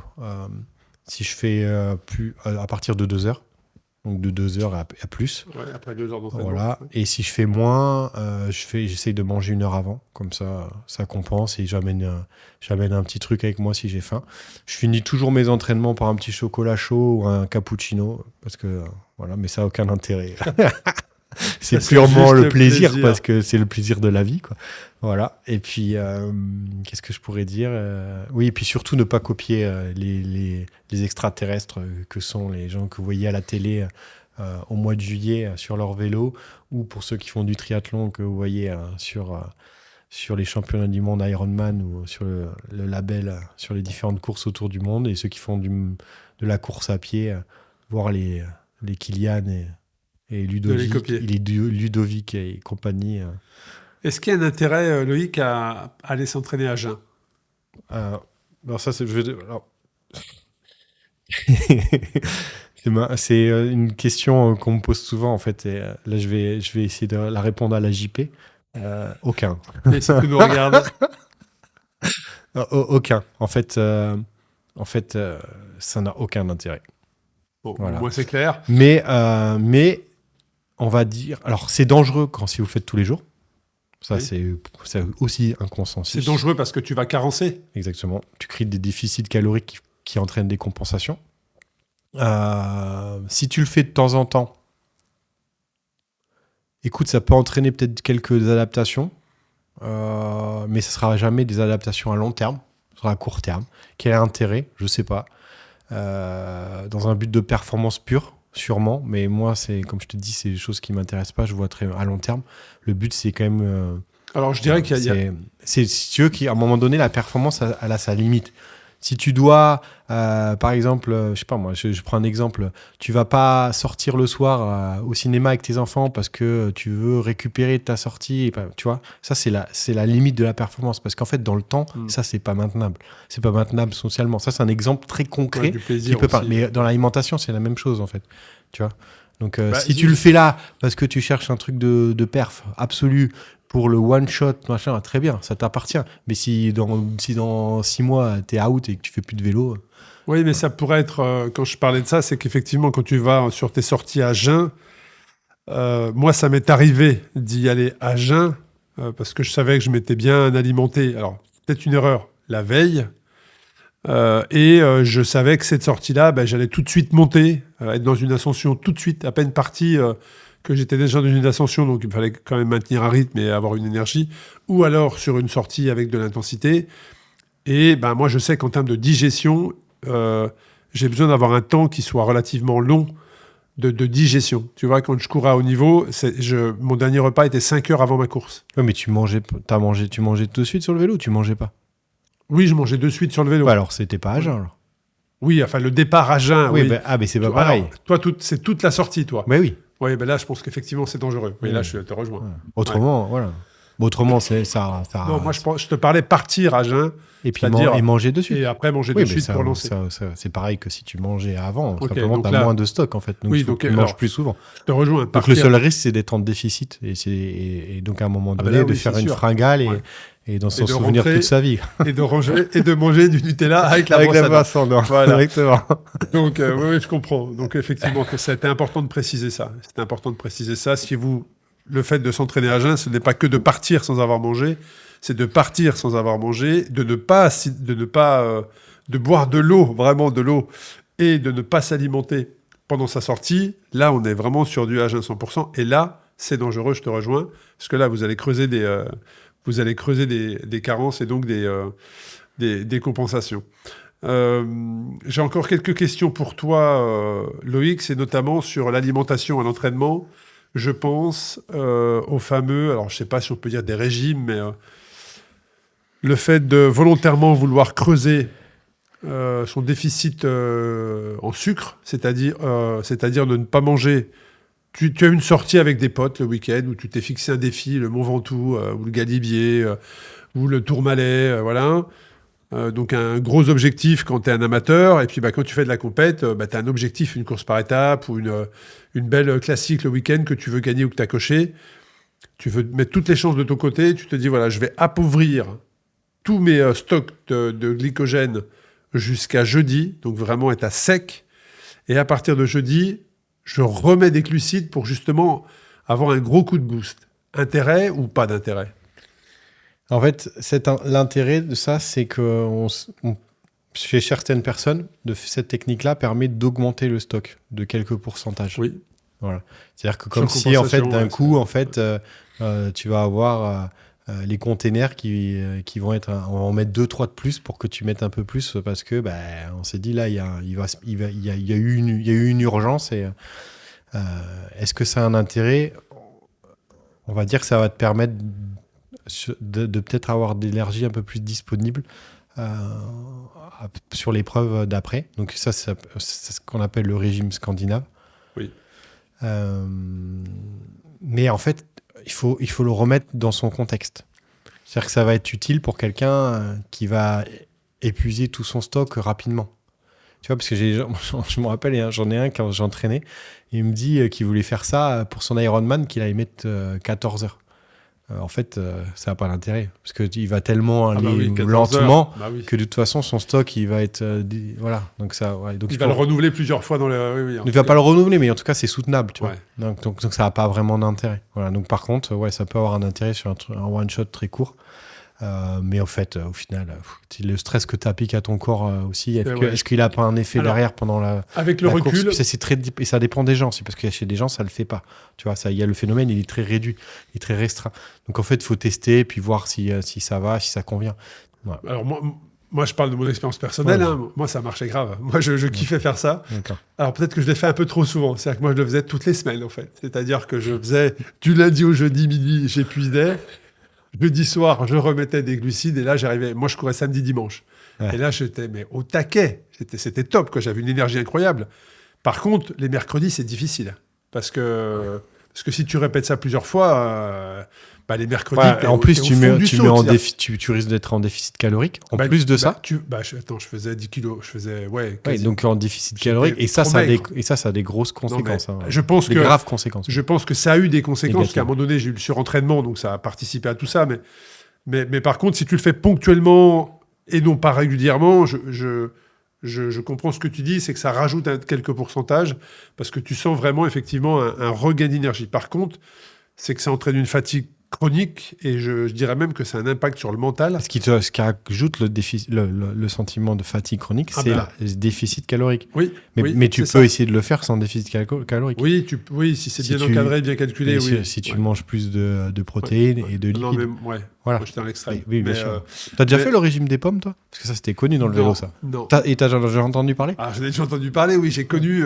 Speaker 2: si je fais à partir de 2 heures. Donc de 2 heures à plus.
Speaker 1: ouais, après 2 heures d'entraînement.
Speaker 2: Voilà.
Speaker 1: Ouais.
Speaker 2: Et si je fais moins, j'essaye de manger 1 heure avant. Comme ça compense et j'amène un petit truc avec moi si j'ai faim. Je finis toujours mes entraînements par un petit chocolat chaud ou un cappuccino. Parce que, voilà, mais ça n'a aucun intérêt. C'est purement le plaisir parce que c'est le plaisir de la vie, quoi. Voilà. Et puis, qu'est-ce que je pourrais dire? Oui, et puis surtout ne pas copier les extraterrestres que sont les gens que vous voyez à la télé au mois de juillet sur leur vélo, ou pour ceux qui font du triathlon que vous voyez sur les championnats du monde Ironman ou sur le label sur les différentes courses autour du monde, et ceux qui font de la course à pied, voir les Kylian et Ludovic et compagnie.
Speaker 1: Est-ce qu'il y a un intérêt, Loïc, à aller s'entraîner à jeun?
Speaker 2: Alors ça, c'est une question qu'on me pose souvent, en fait. Et là, je vais essayer de la répondre à la JP. Aucun.
Speaker 1: Mais si tu nous regardes.
Speaker 2: Aucun. En fait, ça n'a aucun intérêt.
Speaker 1: Bon,
Speaker 2: Voilà.
Speaker 1: moi, c'est clair.
Speaker 2: Mais on va dire... Alors, c'est dangereux si vous le faites tous les jours. Ça,
Speaker 1: Oui.
Speaker 2: c'est aussi un consensus.
Speaker 1: C'est dangereux parce que tu vas carencer.
Speaker 2: Exactement. Tu crées des déficits caloriques qui entraînent des compensations. Si tu le fais de temps en temps, écoute, ça peut entraîner peut-être quelques adaptations, mais ce ne sera jamais des adaptations à long terme, ce sera à court terme. Quel est l'intérêt? Je ne sais pas. Dans un but de performance pure, sûrement, mais moi, comme je te dis, c'est des choses qui ne m'intéressent pas, je vois très à long terme. Le but, c'est quand même...
Speaker 1: Alors, je dirais qu'il y a...
Speaker 2: C'est, si tu veux, qu'à un moment donné, la performance, elle a sa limite. Si tu dois, par exemple, je sais pas moi, je prends un exemple, tu vas pas sortir le soir au cinéma avec tes enfants parce que tu veux récupérer ta sortie, tu vois, ça c'est la limite de la performance, parce qu'en fait dans le temps, ça c'est pas maintenable socialement. Ça c'est un exemple très concret
Speaker 1: du plaisir
Speaker 2: qui peut pas.
Speaker 1: aussi.
Speaker 2: Mais dans l'alimentation c'est la même chose en fait, tu vois. Donc si tu le fais là parce que tu cherches un truc de perf absolu, pour le one shot, machin, très bien, ça t'appartient. Mais si dans 6 mois, t'es out et que tu fais plus de vélo...
Speaker 1: Oui, mais ça pourrait être... quand je parlais de ça, c'est qu'effectivement, quand tu vas sur tes sorties à jeun, moi, ça m'est arrivé d'y aller à jeun parce que je savais que je m'étais bien alimenté. Alors, peut-être une erreur, la veille. Et je savais que cette sortie-là, j'allais tout de suite monter, être dans une ascension tout de suite, à peine parti... que j'étais déjà dans une ascension, donc il fallait quand même maintenir un rythme et avoir une énergie, ou alors sur une sortie avec de l'intensité. Et moi, je sais qu'en termes de digestion, j'ai besoin d'avoir un temps qui soit relativement long de digestion. Tu vois, quand je courais à haut niveau, mon dernier repas était 5 heures avant ma course.
Speaker 2: Ouais, mais tu mangeais tout de suite sur le vélo ou tu mangeais pas?
Speaker 1: Oui, je mangeais de suite sur le vélo.
Speaker 2: Bah alors, c'était pas à jeun, alors.
Speaker 1: Oui, enfin, le départ à jeun.
Speaker 2: Oui,
Speaker 1: Oui.
Speaker 2: mais c'est pas
Speaker 1: Alors,
Speaker 2: pareil.
Speaker 1: toi, c'est toute la sortie, toi.
Speaker 2: Mais oui.
Speaker 1: Oui, ben là, je pense qu'effectivement, c'est dangereux. Oui, là, je te rejoins.
Speaker 2: Ouais. Autrement, voilà. Autrement, ça.
Speaker 1: Non, moi, je te parlais partir à jeun.
Speaker 2: Et puis
Speaker 1: c'est-à-dire-
Speaker 2: manger de suite.
Speaker 1: Et après, manger
Speaker 2: Oui,
Speaker 1: de
Speaker 2: mais
Speaker 1: suite
Speaker 2: ça,
Speaker 1: pour lancer.
Speaker 2: c'est pareil que si tu mangeais avant.
Speaker 1: Ok,
Speaker 2: Simplement,
Speaker 1: donc
Speaker 2: tu as
Speaker 1: là-
Speaker 2: moins de stock, en fait. Donc,
Speaker 1: Oui,
Speaker 2: il faut
Speaker 1: donc,
Speaker 2: que tu manges
Speaker 1: alors,
Speaker 2: plus souvent.
Speaker 1: Je te rejoins.
Speaker 2: Donc,
Speaker 1: Partir-
Speaker 2: le seul risque, c'est d'être en déficit. Et donc, à un moment
Speaker 1: Ah
Speaker 2: donné,
Speaker 1: bah là,
Speaker 2: de
Speaker 1: oui,
Speaker 2: faire
Speaker 1: c'est
Speaker 2: une
Speaker 1: sûr.
Speaker 2: fringale
Speaker 1: Ouais.
Speaker 2: et d'en
Speaker 1: Et
Speaker 2: s'en
Speaker 1: de
Speaker 2: souvenir
Speaker 1: rentrer-
Speaker 2: toute sa vie.
Speaker 1: et de manger du Nutella avec la
Speaker 2: Avec
Speaker 1: brosse à
Speaker 2: la
Speaker 1: dents.
Speaker 2: brosse à dents.
Speaker 1: Voilà.
Speaker 2: Exactement.
Speaker 1: Donc, oui, je comprends. Donc, effectivement, que c'était important de préciser ça. C'était important de préciser ça. Le fait de s'entraîner à jeun, ce n'est pas que de partir sans avoir mangé, c'est de partir sans avoir mangé, de boire de l'eau, vraiment de l'eau, et de ne pas s'alimenter pendant sa sortie. Là, on est vraiment sur du à jeun 100%. Et là, c'est dangereux, je te rejoins, parce que là, vous allez creuser des carences et donc des compensations. J'ai encore quelques questions pour toi, Loïc, c'est notamment sur l'alimentation à l'entraînement. Je pense au fameux, alors je ne sais pas si on peut dire des régimes, mais le fait de volontairement vouloir creuser son déficit en sucre, c'est-à-dire de ne pas manger. Tu as une sortie avec des potes le week-end où tu t'es fixé un défi, le Mont Ventoux, ou le Galibier, ou le Tourmalet, voilà. Donc un gros objectif quand tu es un amateur, et puis quand tu fais de la compète, tu as un objectif, une course par étape, ou une belle classique le week-end que tu veux gagner ou que tu as coché. Tu veux mettre toutes les chances de ton côté, tu te dis, voilà, je vais appauvrir tous mes stocks de glycogène jusqu'à jeudi, donc vraiment être à sec, et à partir de jeudi, je remets des glucides pour justement avoir un gros coup de boost. Intérêt ou pas d'intérêt ?
Speaker 2: En fait, l'intérêt de ça, c'est que chez certaines personnes, cette technique-là permet d'augmenter le stock de quelques pourcentages.
Speaker 1: Oui.
Speaker 2: Voilà. C'est-à-dire que comme si, en fait, d'un
Speaker 1: ouais,
Speaker 2: coup, en fait, tu vas avoir les containers qui vont être... on va en mettre 2-3 de plus pour que tu mettes un peu plus parce que on s'est dit, là, il y a eu une urgence. Et est-ce que ça a un intérêt ? On va dire que ça va te permettre de peut-être avoir de l'énergie un peu plus disponible sur l'épreuve d'après. Donc ça, c'est ce qu'on appelle le régime scandinave.
Speaker 1: Oui.
Speaker 2: Mais en fait, il faut le remettre dans son contexte. C'est-à-dire que ça va être utile pour quelqu'un qui va épuiser tout son stock rapidement. Tu vois, parce que je me rappelle, j'en ai un quand j'entraînais, il me dit qu'il voulait faire ça pour son Ironman, qu'il allait mettre 14 heures. En fait, ça n'a pas d'intérêt. Parce qu'il va tellement aller lentement que de toute façon, son stock, il va être... voilà. Donc
Speaker 1: il va le renouveler plusieurs fois dans le...
Speaker 2: Il ne va pas le renouveler, mais en tout cas, c'est soutenable. Tu
Speaker 1: vois.
Speaker 2: Donc, ça n'a pas vraiment d'intérêt. Voilà. Donc, par contre, ça peut avoir un intérêt sur un one-shot très court. Mais au final, le stress que tu appliques à ton corps aussi, est-ce qu'il n'a pas un effet derrière pendant la
Speaker 1: avec le recul
Speaker 2: course, et ça dépend des gens, parce que chez des gens ça le fait pas. Tu vois, il y a le phénomène, il est très réduit, il est très restreint. Donc en fait, il faut tester puis voir si ça va, si ça convient. Ouais.
Speaker 1: Alors moi, je parle de mon expérience personnelle. Ouais. Moi, ça marchait grave. Moi, je kiffais faire ça.
Speaker 2: D'accord.
Speaker 1: Alors peut-être que je l'ai fait un peu trop souvent. C'est-à-dire que moi, je le faisais toutes les semaines en fait. C'est-à-dire que je faisais du lundi au jeudi midi, j'épuisais. Jeudi soir, je remettais des glucides et là, j'arrivais. Moi, je courais samedi, dimanche. Ouais. Et là, j'étais au taquet. C'était top, quoi. J'avais une énergie incroyable. Par contre, les mercredis, c'est difficile. Parce que si tu répètes ça plusieurs fois, les mercredis...
Speaker 2: Ouais, en plus, tu risques d'être en déficit calorique. En plus de ça...
Speaker 1: je faisais 10 kilos. Je faisais... Ouais,
Speaker 2: donc en déficit calorique. Et ça a des grosses conséquences.
Speaker 1: Non, je pense
Speaker 2: des graves conséquences.
Speaker 1: Je pense que ça a eu des conséquences. Parce qu'à un moment donné, j'ai eu le surentraînement, donc ça a participé à tout ça. Mais par contre, si tu le fais ponctuellement et non pas régulièrement, je comprends ce que tu dis, c'est que ça rajoute quelques pourcentages parce que tu sens vraiment effectivement un regain d'énergie. Par contre, c'est que ça entraîne une fatigue chronique, et je dirais même que c'est un impact sur le mental.
Speaker 2: Ce qui ajoute le sentiment de fatigue chronique, c'est le déficit calorique.
Speaker 1: Oui,
Speaker 2: mais tu peux essayer de le faire sans déficit calorique.
Speaker 1: Oui, si c'est bien encadré, bien calculé.
Speaker 2: Si tu manges plus de protéines et de lipides.
Speaker 1: Non, mais voilà. Moi, j'étais en extrême.
Speaker 2: Oui, bien sûr. T'as déjà fait le régime des pommes, toi? Parce que ça, c'était connu dans le vélo, ça.
Speaker 1: Non.
Speaker 2: T'as déjà entendu parler?
Speaker 1: J'en ai déjà entendu parler, oui. J'ai connu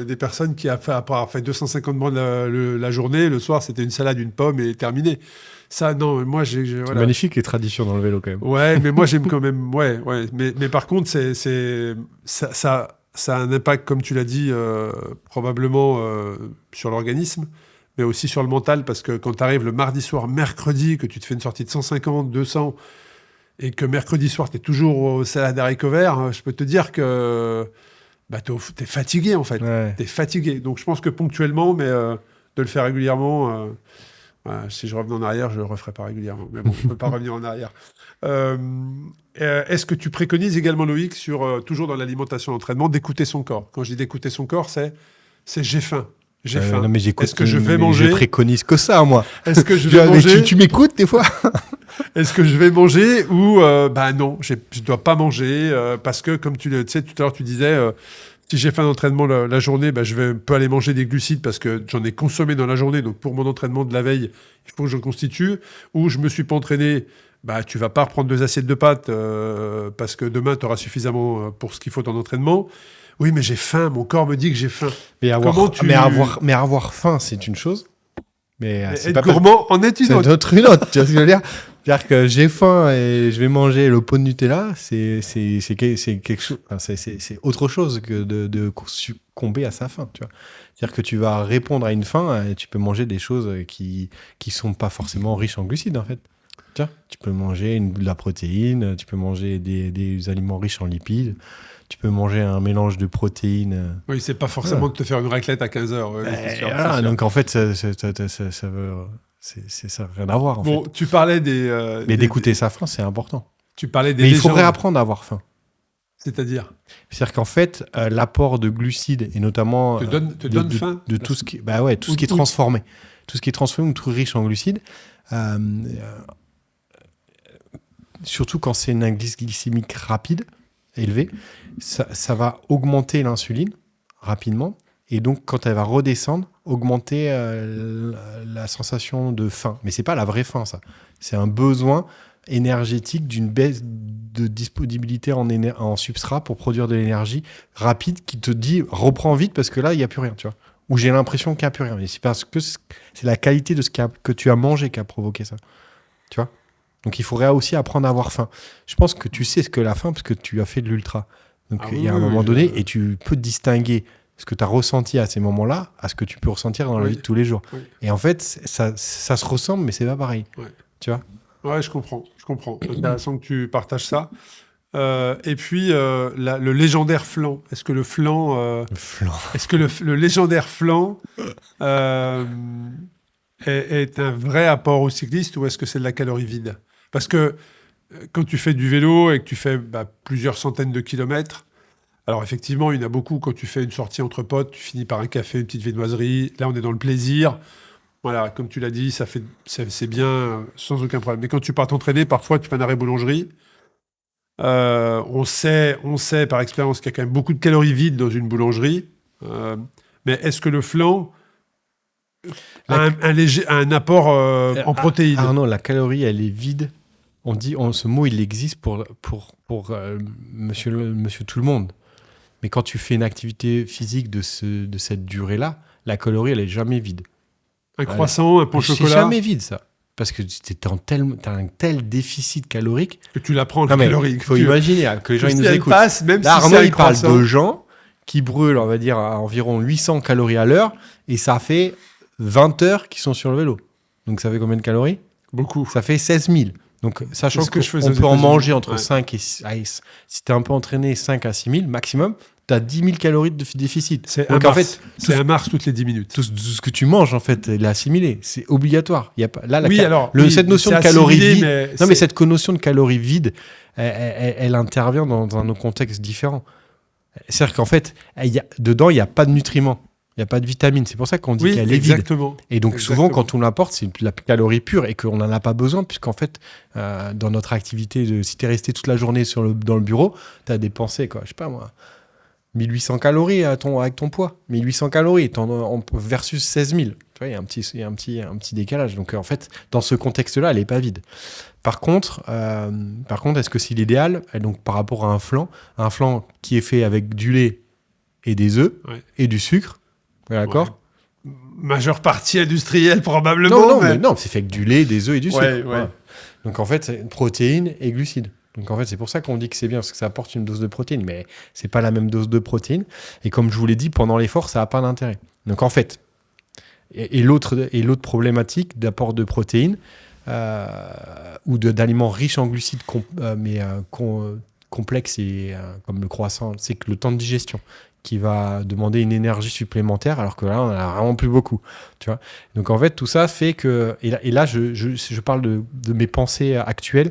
Speaker 1: des personnes qui, après avoir fait 250 bornes la journée, le soir, c'était une salade, une pomme et terminé. Ça, non, moi,
Speaker 2: C'est magnifique, les traditions dans le vélo, quand même.
Speaker 1: Ouais, mais moi, j'aime quand même... Ouais. Mais par contre, ça a un impact, comme tu l'as dit, probablement sur l'organisme, mais aussi sur le mental, parce que quand tu arrives le mardi soir, mercredi, que tu te fais une sortie de 150, 200, et que mercredi soir, tu es toujours au salade haricots verts, je peux te dire que t'es fatigué, en fait.
Speaker 2: Ouais.
Speaker 1: T'es fatigué. Donc, je pense que ponctuellement, mais de le faire régulièrement... si je revenais en arrière, je ne le referais pas régulièrement. Mais bon, on ne peut pas revenir en arrière. Est-ce que tu préconises également, Loïc, toujours dans l'alimentation d'entraînement, d'écouter son corps? Quand je dis d'écouter son corps, c'est j'ai faim. J'ai faim.
Speaker 2: Non, mais
Speaker 1: est-ce que je vais manger?
Speaker 2: Je préconise que ça, moi.
Speaker 1: Est-ce que je vais manger?
Speaker 2: Tu m'écoutes des fois?
Speaker 1: Est-ce que je vais manger ou non, je ne dois pas manger parce que, comme tu sais, tout à l'heure, tu disais... si j'ai fait un entraînement la journée, je peux aller manger des glucides parce que j'en ai consommé dans la journée. Donc, pour mon entraînement de la veille, il faut que je constitue. Ou je ne me suis pas entraîné, tu ne vas pas reprendre 2 assiettes de pâtes parce que demain, tu auras suffisamment pour ce qu'il faut dans l'entraînement. Oui, mais j'ai faim. Mon corps me dit que j'ai faim.
Speaker 2: Mais avoir faim, c'est une chose. Mais
Speaker 1: être pas gourmand en est une autre.
Speaker 2: Une autre. Tu vois ce que je veux dire? C'est-à-dire que j'ai faim et je vais manger le pot de Nutella, c'est quelque chose, c'est autre chose que de succomber à sa faim, tu vois. C'est-à-dire que tu vas répondre à une faim et tu peux manger des choses qui sont pas forcément riches en glucides, en fait. Tu peux manger de la protéine, tu peux manger des aliments riches en lipides, tu peux manger un mélange de protéines.
Speaker 1: Oui, c'est pas forcément de te faire une raclette à 15h.
Speaker 2: Donc en fait, ça veut... ça n'a rien à voir, en fait.
Speaker 1: Tu parlais des...
Speaker 2: Mais d'écouter sa faim, c'est important.
Speaker 1: Tu parlais des
Speaker 2: Mais
Speaker 1: légendes.
Speaker 2: Il faudrait apprendre à avoir faim.
Speaker 1: C'est-à-dire
Speaker 2: qu'en fait, l'apport de glucides, et notamment...
Speaker 1: te donne faim
Speaker 2: de tout ce qui, tout ce qui est transformé. Tout ce qui est transformé ou tout riche en glucides. Surtout quand c'est une index glycémique rapide, élevée, ça va augmenter l'insuline rapidement. Et donc, quand elle va redescendre, augmenter la sensation de faim. Mais ce n'est pas la vraie faim, ça. C'est un besoin énergétique d'une baisse de disponibilité en substrat pour produire de l'énergie rapide qui te dit « reprends vite parce que là, il n'y a plus rien ». Tu vois. Ou j'ai l'impression qu'il n'y a plus rien. Mais c'est parce que c'est la qualité de que tu as mangé qui a provoqué ça. Tu vois. Donc, il faudrait aussi apprendre à avoir faim. Je pense que tu sais ce que la faim parce que tu as fait de l'ultra. Donc, il y a un moment donné, et tu peux distinguer ce que tu as ressenti à ces moments-là à ce que tu peux ressentir dans la vie de tous les jours. Oui. Et en fait, ça se ressemble, mais c'est pas pareil. Ouais. Tu vois?
Speaker 1: Ouais, je comprends. C'est intéressant que tu partages ça. Et puis, le légendaire flan. Est-ce que le flan... Est-ce que le légendaire flan est un vrai apport au cycliste ou est-ce que c'est de la calorie vide? Parce que quand tu fais du vélo et que tu fais plusieurs centaines de kilomètres, alors effectivement, il y en a beaucoup, quand tu fais une sortie entre potes, tu finis par un café, une petite viennoiserie. Là, on est dans le plaisir. Voilà, comme tu l'as dit, c'est bien, sans aucun problème. Mais quand tu pars t'entraîner, parfois, tu fais un arrêt boulangerie. On sait par expérience qu'il y a quand même beaucoup de calories vides dans une boulangerie. Mais est-ce que le flan a un apport en protéines?
Speaker 2: Non, la calorie, elle est vide. Ce mot, il existe pour monsieur tout le monde. Mais quand tu fais une activité physique de cette durée-là, la calorie, elle est jamais vide.
Speaker 1: Un croissant, un pain au chocolat.
Speaker 2: C'est jamais vide, ça. Parce que t'as un tel déficit calorique...
Speaker 1: Que tu l'apprends, la calorie.
Speaker 2: Il faut imaginer que les gens ils nous écoutent.
Speaker 1: Même
Speaker 2: là, Arnaud, il parle de gens qui brûlent, on va dire, à environ 800 calories à l'heure, et ça fait 20 heures qu'ils sont sur le vélo. Donc, ça fait combien de calories?
Speaker 1: Beaucoup.
Speaker 2: Ça fait 16 000. Donc, sachant qu'on peut en manger entre 5 et... si tu es un peu entraîné, 5 à 6 000 maximum, tu as 10 000 calories de déficit.
Speaker 1: C'est un Mars toutes les 10 minutes.
Speaker 2: Tout ce que tu manges, en fait, il est assimilé. C'est obligatoire. Il y a pas, là, cette notion de calorie vide... Mais cette notion de calorie vide, elle intervient dans un contexte différent. C'est-à-dire qu'en fait, dedans, il n'y a pas de nutriments. Il n'y a pas de vitamine. C'est pour ça qu'on dit
Speaker 1: Oui,
Speaker 2: qu'elle est vide.
Speaker 1: exactement.
Speaker 2: Et donc souvent, quand on l'apporte, c'est de la calorie pure et qu'on n'en a pas besoin, puisqu'en fait, dans notre activité, si tu es resté toute la journée dans le bureau, tu as dépensé, quoi, je sais pas moi, 1800 calories avec ton poids. 1800 calories versus 16 000. Tu vois, il y a un petit décalage. Donc en fait, dans ce contexte-là, elle n'est pas vide. Par contre, est-ce que c'est l'idéal? Donc par rapport à un flan qui est fait avec du lait et des œufs et du sucre, d'accord?
Speaker 1: Majeure partie industrielle probablement.
Speaker 2: Non, c'est fait avec du lait, des œufs et du sucre.
Speaker 1: Ouais.
Speaker 2: Voilà. Donc en fait, c'est protéines et glucides. Donc en fait, c'est pour ça qu'on dit que c'est bien, parce que ça apporte une dose de protéines, mais c'est pas la même dose de protéines. Et comme je vous l'ai dit, pendant l'effort, ça n'a pas d'intérêt. Donc en fait, et l'autre problématique d'apport de protéines ou d'aliments riches en glucides, complexes et comme le croissant, c'est que le temps de digestion qui va demander une énergie supplémentaire, alors que là, on n'en a vraiment plus beaucoup. Tu vois. Donc, en fait, tout ça fait que... Et là, je parle de mes pensées actuelles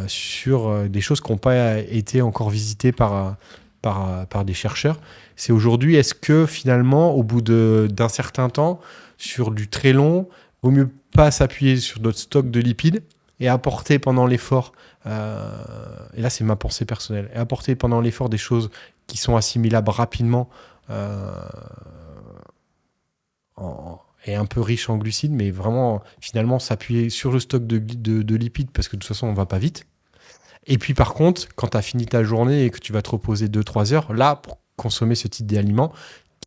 Speaker 2: sur des choses qui n'ont pas été encore visitées par des chercheurs. C'est aujourd'hui, est-ce que finalement, au bout d'un certain temps, sur du très long, vaut mieux pas s'appuyer sur notre stock de lipides et apporter pendant l'effort, et là, c'est ma pensée personnelle, et apporter pendant l'effort des choses qui sont assimilables rapidement et un peu riches en glucides, mais vraiment, finalement, s'appuyer sur le stock de lipides, parce que de toute façon, on ne va pas vite. Et puis, par contre, quand tu as fini ta journée et que tu vas te reposer 2-3 heures, là, pour consommer ce type d'aliments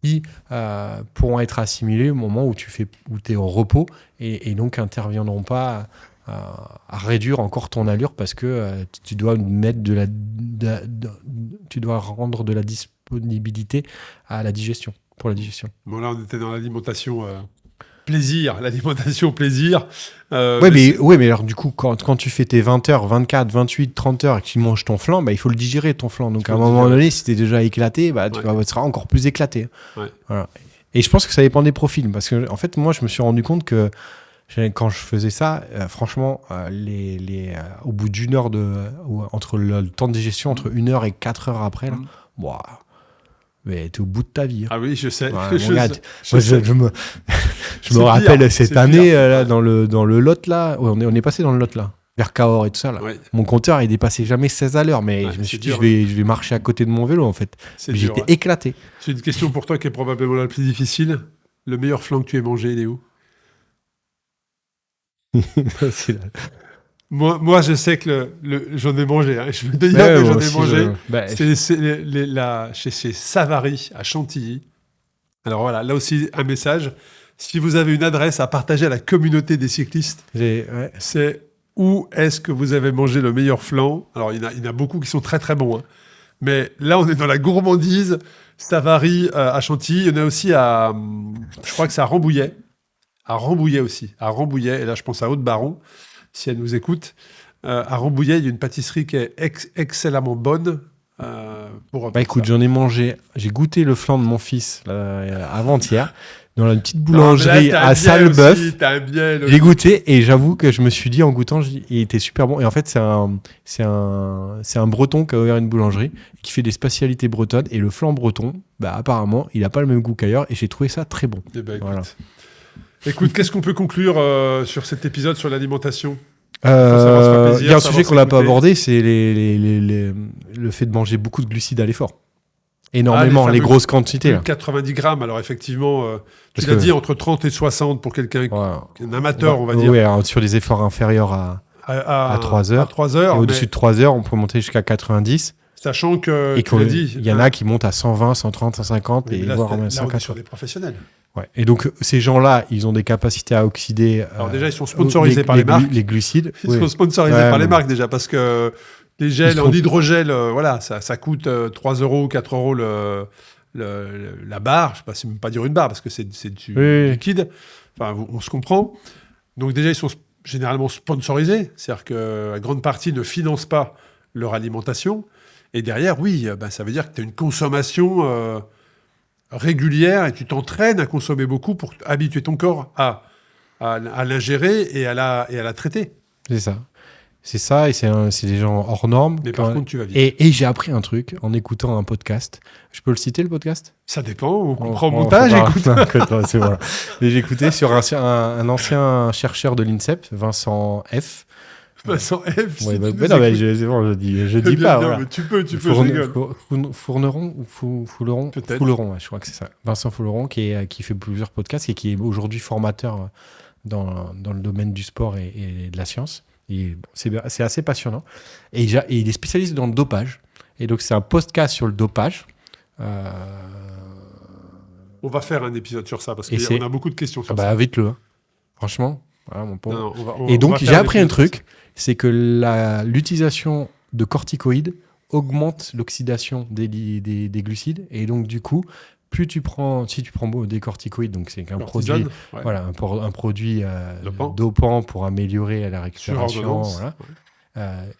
Speaker 2: qui pourront être assimilés au moment où tu es au repos et donc interviendront pas à réduire encore ton allure parce que tu dois mettre tu dois rendre de la disponibilité à la digestion, pour la digestion.
Speaker 1: Bon, là, on était dans l'alimentation plaisir.
Speaker 2: Mais alors du coup, quand tu fais tes 20 heures, 24, 28, 30 heures et que tu manges ton flan, il faut le digérer, ton flan. Donc à un moment donné, si tu es déjà éclaté, tu seras encore plus éclaté.
Speaker 1: Ouais.
Speaker 2: Voilà. Et je pense que ça dépend des profils. Parce que, en fait, moi, je me suis rendu compte que quand je faisais ça, franchement, au bout d'une heure entre le temps de digestion, entre 1 heure et 4 heures après, là, mais t'es au bout de ta vie. Hein.
Speaker 1: Ah oui, je sais.
Speaker 2: Je me rappelle cette année là, dans le Lot là, on est passé dans le Lot là, vers Cahors et tout ça là. Ouais. Mon compteur il dépassait jamais 16 à l'heure, mais je me suis dit je vais marcher à côté de mon vélo en fait. J'étais éclaté.
Speaker 1: C'est une question pour toi qui est probablement la plus difficile. Le meilleur flan que tu aies mangé, il est où? Moi, je sais que j'en ai mangé. Hein. Je veux te dire que j'en ai mangé. C'est chez Savary, à Chantilly. Alors voilà, là aussi, un message. Si vous avez une adresse à partager à la communauté des cyclistes, c'est où est-ce que vous avez mangé le meilleur flan? Alors, il y en a beaucoup qui sont très, très bons. Hein. Mais là, on est dans la gourmandise. Savary, à Chantilly. Il y en a aussi je crois que c'est à Rambouillet. À Rambouillet aussi. À Rambouillet. Et là, je pense à Haute-Baron. Si elle nous écoute, à Rambouillet, il y a une pâtisserie qui est excellemment bonne.
Speaker 2: Écoute, j'en ai mangé. J'ai goûté le flan de mon fils avant-hier dans une petite boulangerie à Sallebeuf. J'ai goûté et j'avoue que je me suis dit en goûtant, il était super bon. Et en fait, c'est un Breton qui a ouvert une boulangerie qui fait des spécialités bretonnes. Et le flan breton, apparemment, il n'a pas le même goût qu'ailleurs. Et j'ai trouvé ça très bon. Voilà.
Speaker 1: Écoute, qu'est-ce qu'on peut conclure sur cet épisode sur l'alimentation?
Speaker 2: Il y a un sujet qu'on n'a pas abordé, c'est le fait de manger beaucoup de glucides à l'effort. Énormément, les grosses quantités.
Speaker 1: 90 grammes, alors effectivement, tu l'as dit, entre 30 et 60 pour quelqu'un, un amateur, on va dire.
Speaker 2: Oui, sur des efforts inférieurs à 3 heures.
Speaker 1: 3 heures.
Speaker 2: Et au-dessus de 3 heures, on peut monter jusqu'à 90.
Speaker 1: Sachant que,
Speaker 2: il y en a qui montent à 120, 130, 150 et voire même 180.
Speaker 1: Sur des professionnels.
Speaker 2: Ouais. Et donc, ces gens-là, ils ont des capacités à oxyder.
Speaker 1: Alors, déjà, ils sont sponsorisés par les marques.
Speaker 2: Les glucides.
Speaker 1: Ils sont sponsorisés par les marques, déjà, parce que les gels en hydrogel, ça coûte 3 €, 4 € la barre. Je ne sais pas si même pas dire une barre, parce que c'est du liquide. Enfin, on se comprend. Donc, déjà, ils sont généralement sponsorisés. C'est-à-dire que la grande partie ne finance pas leur alimentation. Et derrière, ça veut dire que tu as une consommation régulière et tu t'entraînes à consommer beaucoup pour habituer ton corps à l'ingérer et à la traiter.
Speaker 2: C'est ça. C'est ça, et c'est des gens hors normes.
Speaker 1: Mais par contre, tu vas vite.
Speaker 2: Et j'ai appris un truc en écoutant un podcast. Je peux le citer, le podcast ?
Speaker 1: Ça dépend, on comprend au montage, écoute.
Speaker 2: C'est voilà. Et j'ai écouté sur un ancien chercheur de l'INSEP, Vincent F.
Speaker 1: Vincent F.
Speaker 2: Ouais, mais non, mais c'est bon, je dis pas.
Speaker 1: Bien,
Speaker 2: voilà.
Speaker 1: mais tu peux, je rigole.
Speaker 2: Fourneron ou Fouleron ?
Speaker 1: Peut-être.
Speaker 2: Fouleron, ouais, je crois que c'est ça. Vincent Fouleron, qui fait plusieurs podcasts et qui est aujourd'hui formateur dans le domaine du sport et de la science. C'est assez passionnant. Et il est spécialiste dans le dopage. Et donc, c'est un podcast sur le dopage.
Speaker 1: On va faire un épisode sur ça parce qu'on a beaucoup de questions sur ça.
Speaker 2: Vite-le. Hein. Franchement. Voilà, mon pauvre.
Speaker 1: Non,
Speaker 2: et donc, j'ai appris un truc. C'est que l'utilisation de corticoïdes augmente l'oxydation des glucides. Et donc, du coup, si tu prends des corticoïdes, donc c'est un produit, voilà, un produit dopant pour améliorer la récupération,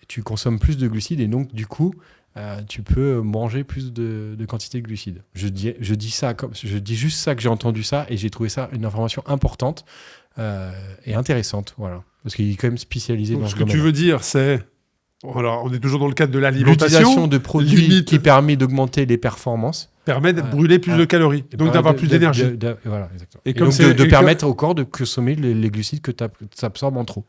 Speaker 2: tu consommes plus de glucides et donc du coup tu peux manger plus de quantité de glucides. Je dis juste ça, que j'ai entendu ça et j'ai trouvé ça une information importante et intéressante, voilà, parce qu'il est quand même spécialisé dans ce domaine.
Speaker 1: Ce que tu veux dire, c'est alors, on est toujours dans le cadre de l'alimentation.
Speaker 2: L'utilisation de produits qui permet d'augmenter les performances.
Speaker 1: Permet de brûler plus de calories, donc d'avoir plus d'énergie.
Speaker 2: Voilà, exactement.
Speaker 1: Et
Speaker 2: donc de permettre au corps de consommer les glucides que tu absorbes en trop.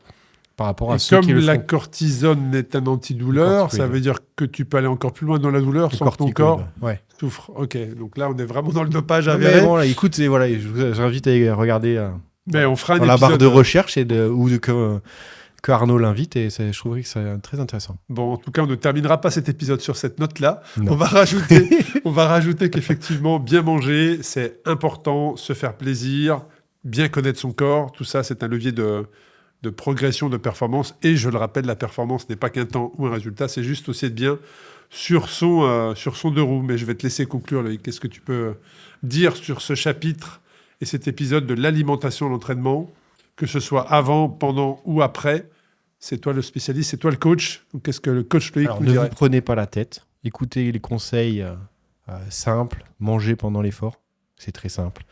Speaker 2: Par rapport à ceux qui le font.
Speaker 1: Comme la cortisone est un antidouleur, ça veut dire que tu peux aller encore plus loin dans la douleur sans que ton corps souffre. Ok, donc là on est vraiment dans le dopage avéré.
Speaker 2: Bon, là, écoute, je vous invite à regarder
Speaker 1: mais on fera
Speaker 2: dans la barre de recherche que Arnaud l'invite et je trouverais que c'est très intéressant.
Speaker 1: Bon, en tout cas, on ne terminera pas cet épisode sur cette note-là. On va rajouter qu'effectivement, bien manger, c'est important, se faire plaisir, bien connaître son corps, tout ça, c'est un levier de progression, de performance. Et je le rappelle, la performance n'est pas qu'un temps ou un résultat, c'est juste aussi être bien sur son deux roues. Mais je vais te laisser conclure, Loïc. Qu'est-ce que tu peux dire sur ce chapitre et cet épisode de l'alimentation, l'entraînement, que ce soit avant, pendant ou après? C'est toi le spécialiste, c'est toi le coach. Donc, qu'est-ce que le coach Loïc nous dirait?
Speaker 2: Ne vous prenez pas la tête. Écoutez les conseils simples. Mangez pendant l'effort. C'est très simple.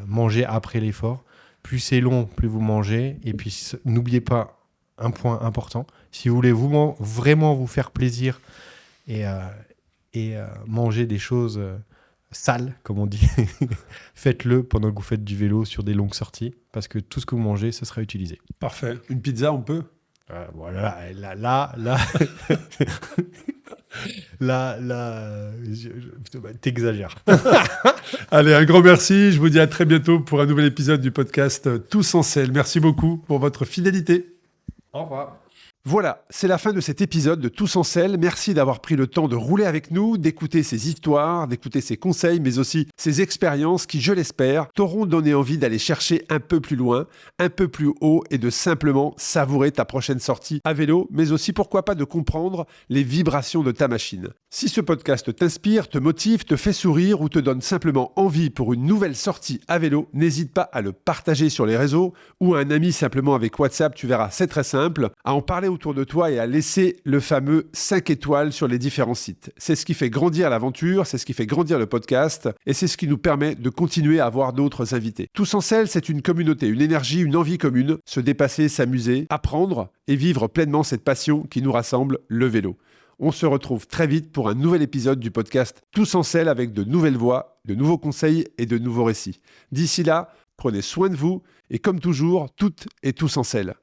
Speaker 2: Mangez après l'effort. Plus c'est long, plus vous mangez. Et puis, n'oubliez pas un point important. Si vous voulez vraiment vous faire plaisir et manger des choses sales, comme on dit, faites-le pendant que vous faites du vélo sur des longues sorties. Parce que tout ce que vous mangez, ça sera utilisé.
Speaker 1: Parfait. Une pizza, on peut?
Speaker 2: Voilà. Là, t'exagères.
Speaker 1: Allez, un grand merci. Je vous dis à très bientôt pour un nouvel épisode du podcast Tous en selle. Merci beaucoup pour votre fidélité.
Speaker 2: Au revoir.
Speaker 1: Voilà, c'est la fin de cet épisode de Tous en selle. Merci d'avoir pris le temps de rouler avec nous, d'écouter ces histoires, d'écouter ces conseils, mais aussi ces expériences qui, je l'espère, t'auront donné envie d'aller chercher un peu plus loin, un peu plus haut et de simplement savourer ta prochaine sortie à vélo, mais aussi, pourquoi pas, de comprendre les vibrations de ta machine. Si ce podcast t'inspire, te motive, te fait sourire ou te donne simplement envie pour une nouvelle sortie à vélo, n'hésite pas à le partager sur les réseaux ou à un ami simplement avec WhatsApp, tu verras, c'est très simple, à en parler autour de toi et à laisser le fameux 5 étoiles sur les différents sites. C'est ce qui fait grandir l'aventure, c'est ce qui fait grandir le podcast et c'est ce qui nous permet de continuer à avoir d'autres invités. Tous en selle, c'est une communauté, une énergie, une envie commune, se dépasser, s'amuser, apprendre et vivre pleinement cette passion qui nous rassemble, le vélo. On se retrouve très vite pour un nouvel épisode du podcast Tous en selle avec de nouvelles voix, de nouveaux conseils et de nouveaux récits. D'ici là, prenez soin de vous et comme toujours, toutes et tous en selle.